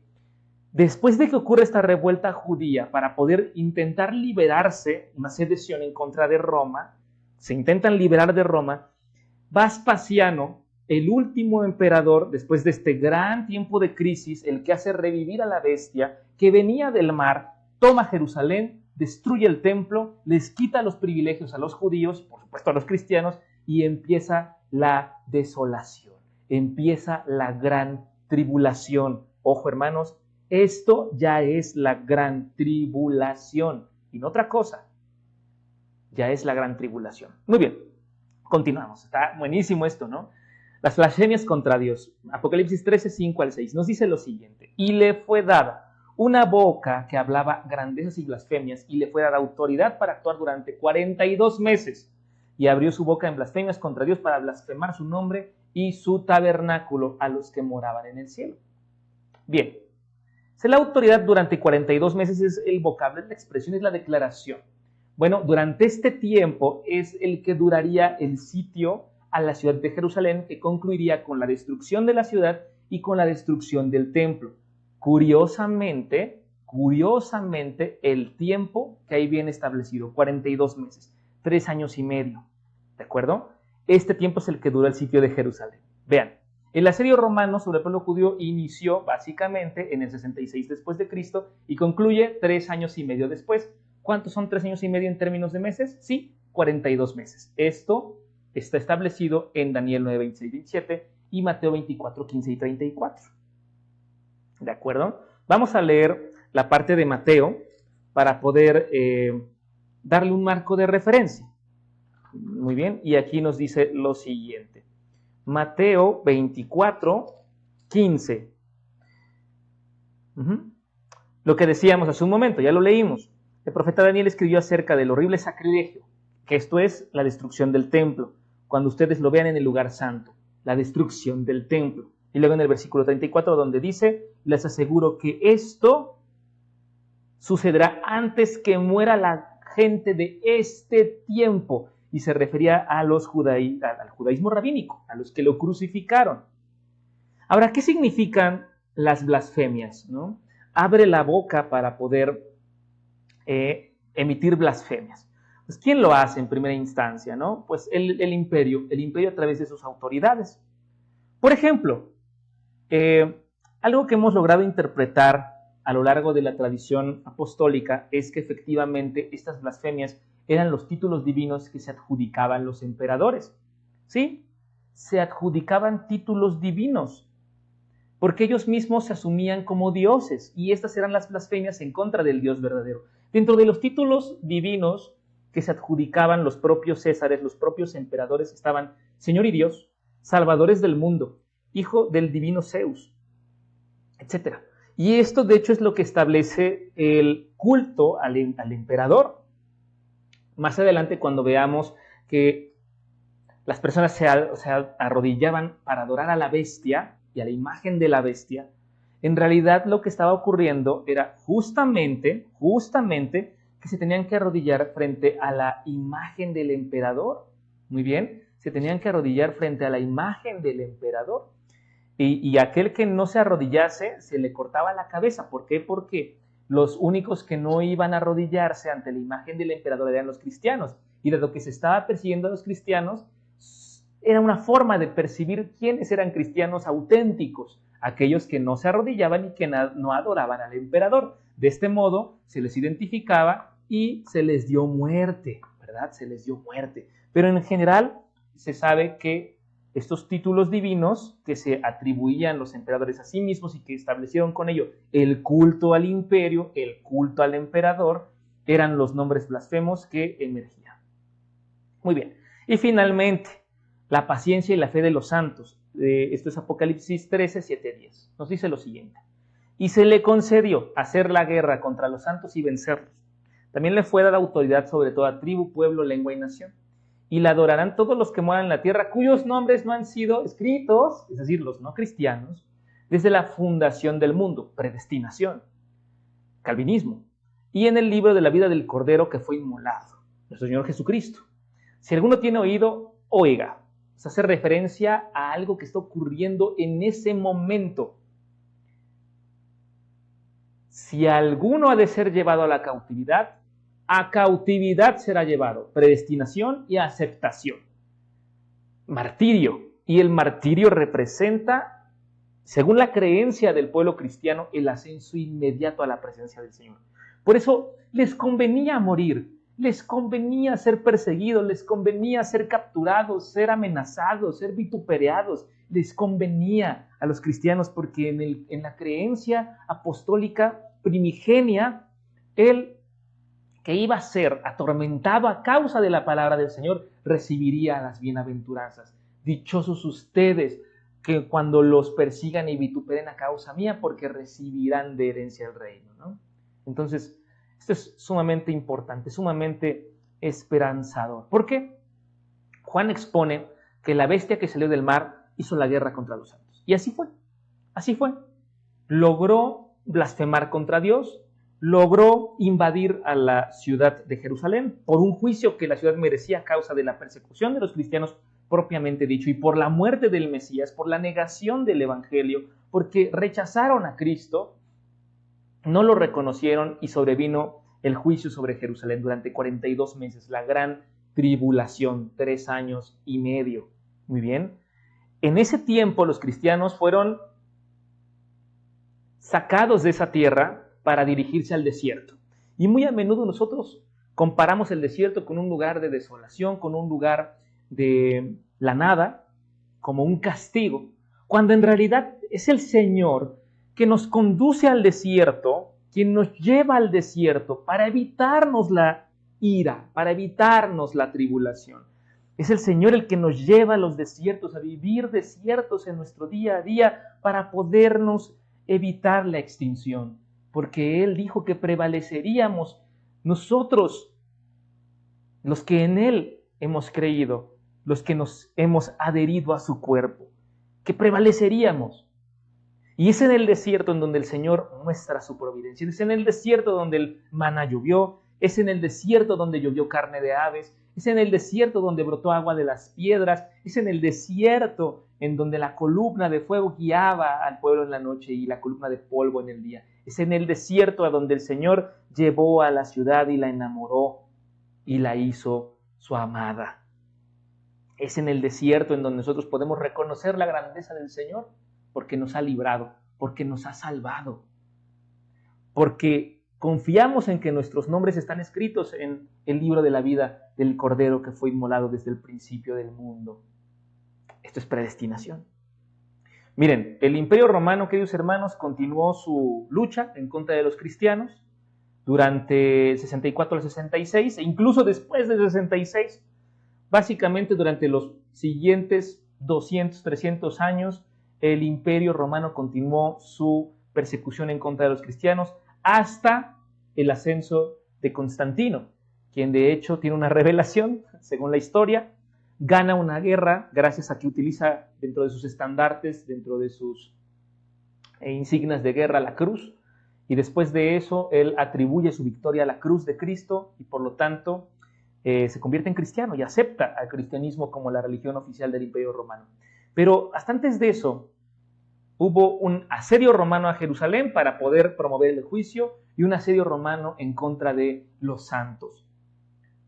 después de que ocurre esta revuelta judía para poder intentar liberarse, una sedición en contra de Roma, se intentan liberar de Roma, Vespasiano, el último emperador, después de este gran tiempo de crisis, el que hace revivir a la bestia, que venía del mar, toma Jerusalén, destruye el templo, les quita los privilegios a los judíos, por supuesto a los cristianos, y empieza la desolación, empieza la gran tribulación. Ojo, hermanos, esto ya es la gran tribulación, y no otra cosa, ya es la gran tribulación. Muy bien, continuamos, está buenísimo esto, ¿no? Las blasfemias contra Dios. Apocalipsis 13, 5 al 6, nos dice lo siguiente: y le fue dada una boca que hablaba grandezas y blasfemias, y le fue dada autoridad para actuar durante 42 meses. Y abrió su boca en blasfemias contra Dios para blasfemar su nombre y su tabernáculo a los que moraban en el cielo. Bien, si la autoridad durante 42 meses es el vocablo, es la expresión, es la declaración. Bueno, durante este tiempo es el que duraría el sitio a la ciudad de Jerusalén, que concluiría con la destrucción de la ciudad y con la destrucción del templo. Curiosamente, el tiempo que ahí viene establecido, 42 meses, 3 años y medio, ¿de acuerdo? Este tiempo es el que dura el sitio de Jerusalén. Vean, el asedio romano sobre el pueblo judío inició básicamente en el 66 después de Cristo y concluye 3 años y medio después. ¿Cuántos son 3 años y medio en términos de meses? Sí, 42 meses. Esto está establecido en Daniel 9, 26, 27 y Mateo 24, 15 y 34. ¿De acuerdo? Vamos a leer la parte de Mateo para poder darle un marco de referencia. Muy bien, y aquí nos dice lo siguiente. Mateo 24, 15. Lo que decíamos hace un momento, ya lo leímos. El profeta Daniel escribió acerca del horrible sacrilegio, que esto es la destrucción del templo, cuando ustedes lo vean en el lugar santo, la destrucción del templo. Y luego en el versículo 34, donde dice: les aseguro que esto sucederá antes que muera la gente de este tiempo. Y se refería al judaísmo rabínico, a los que lo crucificaron. Ahora, ¿qué significan las blasfemias, ¿no? Abre la boca para poder emitir blasfemias. Pues, ¿quién lo hace en primera instancia, no? Pues el imperio a través de sus autoridades. Por ejemplo, algo que hemos logrado interpretar a lo largo de la tradición apostólica es que efectivamente estas blasfemias eran los títulos divinos que se adjudicaban los emperadores. ¿Sí? Se adjudicaban títulos divinos, porque ellos mismos se asumían como dioses, y estas eran las blasfemias en contra del Dios verdadero. Dentro de los títulos divinos que se adjudicaban los propios césares, los propios emperadores, estaban Señor y Dios, Salvadores del mundo, Hijo del divino Zeus, etc. Y esto, de hecho, es lo que establece el culto al emperador. Más adelante, cuando veamos que las personas se arrodillaban para adorar a la bestia y a la imagen de la bestia, en realidad lo que estaba ocurriendo era justamente que se tenían que arrodillar frente a la imagen del emperador. Muy bien, se tenían que arrodillar frente a la imagen del emperador. Y aquel que no se arrodillase, se le cortaba la cabeza. ¿Por qué? Porque los únicos que no iban a arrodillarse ante la imagen del emperador eran los cristianos. Y dado que se estaba persiguiendo a los cristianos, era una forma de percibir quiénes eran cristianos auténticos, aquellos que no se arrodillaban y que no adoraban al emperador. De este modo se les identificaba y se les dio muerte, ¿verdad? Se les dio muerte. Pero en general se sabe que estos títulos divinos que se atribuían los emperadores a sí mismos y que establecieron con ello el culto al imperio, el culto al emperador, eran los nombres blasfemos que emergían. Muy bien. Y finalmente, la paciencia y la fe de los santos. Esto es Apocalipsis 13, 7, 10. Nos dice lo siguiente: y se le concedió hacer la guerra contra los santos y vencerlos. También le fue dada autoridad sobre toda tribu, pueblo, lengua y nación. Y la adorarán todos los que moran en la tierra, cuyos nombres no han sido escritos, es decir, los no cristianos, desde la fundación del mundo, predestinación, calvinismo. y en el libro de la vida del Cordero que fue inmolado, nuestro Señor Jesucristo. Si alguno tiene oído, oiga. Se hace referencia a algo que está ocurriendo en ese momento. Si alguno ha de ser llevado a cautividad será llevado. Predestinación y aceptación. Martirio. Y el martirio representa, según la creencia del pueblo cristiano, el ascenso inmediato a la presencia del Señor. Por eso les convenía morir, les convenía ser perseguidos, les convenía ser capturados, ser amenazados, ser vituperados. Les convenía a los cristianos porque en la creencia apostólica primigenia, el que iba a ser atormentado a causa de la palabra del Señor recibiría las bienaventuranzas. Dichosos ustedes que cuando los persigan y vituperen a causa mía, porque recibirán de herencia el reino, ¿no? Entonces, esto es sumamente importante, sumamente esperanzador. ¿Por qué? Juan expone que la bestia que salió del mar hizo la guerra contra los santos. Y así fue, así fue. Logró blasfemar contra Dios, logró invadir a la ciudad de Jerusalén por un juicio que la ciudad merecía a causa de la persecución de los cristianos propiamente dicho y por la muerte del Mesías, por la negación del Evangelio, porque rechazaron a Cristo, no lo reconocieron y sobrevino el juicio sobre Jerusalén durante 42 meses, la gran tribulación, 3 años y medio. Muy bien. En ese tiempo los cristianos fueron sacados de esa tierra para dirigirse al desierto. Y muy a menudo nosotros comparamos el desierto con un lugar de desolación, con un lugar de la nada, como un castigo, cuando en realidad es el Señor que nos conduce al desierto, quien nos lleva al desierto para evitarnos la ira, para evitarnos la tribulación. Es el Señor el que nos lleva a los desiertos, a vivir desiertos en nuestro día a día para podernos evitar la extinción, porque Él dijo que prevaleceríamos nosotros, los que en Él hemos creído, los que nos hemos adherido a su cuerpo, que prevaleceríamos. Y es en el desierto en donde el Señor muestra su providencia, es en el desierto donde el maná llovió, es en el desierto donde llovió carne de aves, es en el desierto donde brotó agua de las piedras, es en el desierto en donde la columna de fuego guiaba al pueblo en la noche y la columna de polvo en el día. Es en el desierto a donde el Señor llevó a la ciudad y la enamoró y la hizo su amada. Es en el desierto en donde nosotros podemos reconocer la grandeza del Señor porque nos ha librado, porque nos ha salvado, porque confiamos en que nuestros nombres están escritos en el libro de la vida del Cordero que fue inmolado desde el principio del mundo. Esto es predestinación. Miren, el Imperio Romano, queridos hermanos, continuó su lucha en contra de los cristianos durante el 64 al 66 e incluso después del 66. Básicamente durante los siguientes 200, 300 años, el Imperio Romano continuó su persecución en contra de los cristianos hasta el ascenso de Constantino, quien de hecho tiene una revelación, según la historia, gana una guerra gracias a que utiliza dentro de sus estandartes, dentro de sus insignias de guerra, la cruz, y después de eso él atribuye su victoria a la cruz de Cristo y por lo tanto se convierte en cristiano y acepta al cristianismo como la religión oficial del Imperio Romano. Pero hasta antes de eso, hubo un asedio romano a Jerusalén para poder promover el juicio y un asedio romano en contra de los santos,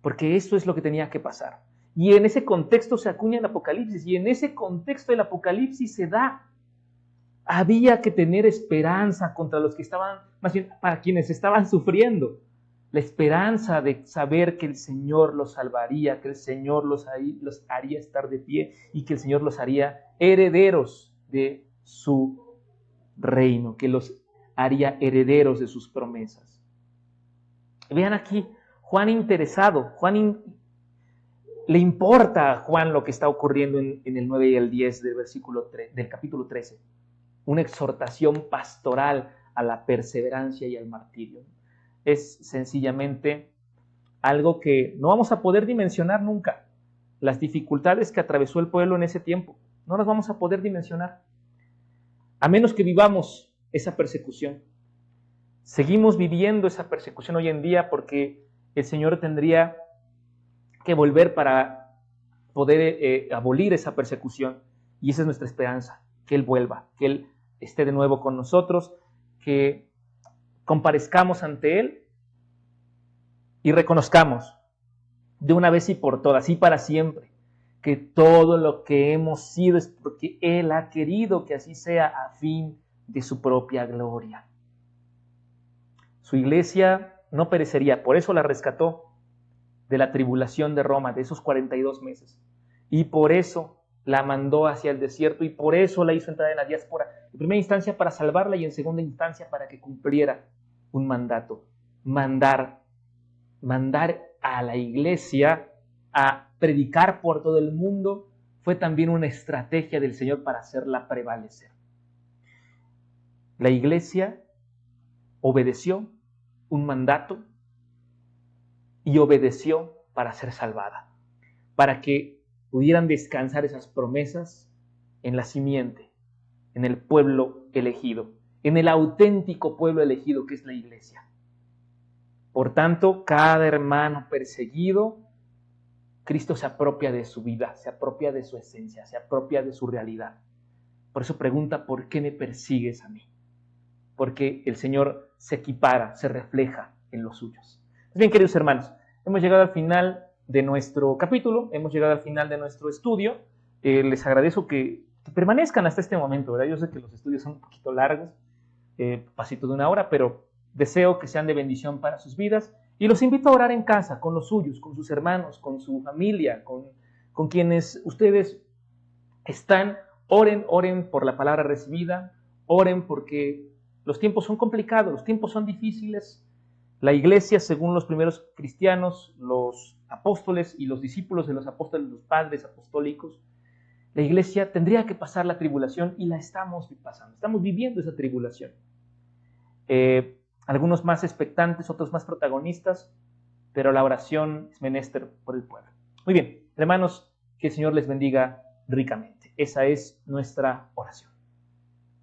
porque eso es lo que tenía que pasar. Y en ese contexto se acuña el Apocalipsis, y en ese contexto el Apocalipsis se da. Había que tener esperanza contra los que estaban, más bien para quienes estaban sufriendo. La esperanza de saber que el Señor los salvaría, que el Señor los haría estar de pie y que el Señor los haría herederos de su reino, que los haría herederos de sus promesas. Vean aquí, Juan interesado, le importa a Juan lo que está ocurriendo en el 9 y el 10 del capítulo 13. Una exhortación pastoral a la perseverancia y al martirio. Es sencillamente algo que no vamos a poder dimensionar nunca. Las dificultades que atravesó el pueblo en ese tiempo, no las vamos a poder dimensionar, a menos que vivamos esa persecución. Seguimos viviendo esa persecución hoy en día porque el Señor tendría que volver para poder abolir esa persecución. Y esa es nuestra esperanza, que Él vuelva, que Él esté de nuevo con nosotros, que comparezcamos ante Él y reconozcamos de una vez y por todas y para siempre que todo lo que hemos sido es porque Él ha querido que así sea a fin de su propia gloria. Su iglesia no perecería, por eso la rescató de la tribulación de Roma, de esos 42 meses. Y por eso la mandó hacia el desierto y por eso la hizo entrar en la diáspora. En primera instancia para salvarla y en segunda instancia para que cumpliera un mandato. Mandar a la iglesia a predicar por todo el mundo fue también una estrategia del Señor para hacerla prevalecer. La iglesia obedeció un mandato y obedeció para ser salvada, para que pudieran descansar esas promesas en la simiente, en el pueblo elegido, en el auténtico pueblo elegido que es la iglesia. Por tanto, cada hermano perseguido, Cristo se apropia de su vida, se apropia de su esencia, se apropia de su realidad. Por eso pregunta, ¿por qué me persigues a mí? Porque el Señor se equipara, se refleja en los suyos. Bien, queridos hermanos, hemos llegado al final de nuestro capítulo, hemos llegado al final de nuestro estudio. Les agradezco que permanezcan hasta este momento, ¿verdad? Yo sé que los estudios son un poquito largos, pasito de una hora, pero deseo que sean de bendición para sus vidas y los invito a orar en casa, con los suyos, con sus hermanos, con su familia, con quienes ustedes están. Oren por la palabra recibida, oren porque los tiempos son complicados, los tiempos son difíciles. La iglesia, según los primeros cristianos, los apóstoles y los discípulos de los apóstoles, los padres apostólicos, la iglesia tendría que pasar la tribulación y la estamos pasando, estamos viviendo esa tribulación. Algunos más expectantes, otros más protagonistas, pero la oración es menester por el pueblo. Muy bien, hermanos, que el Señor les bendiga ricamente. Esa es nuestra oración.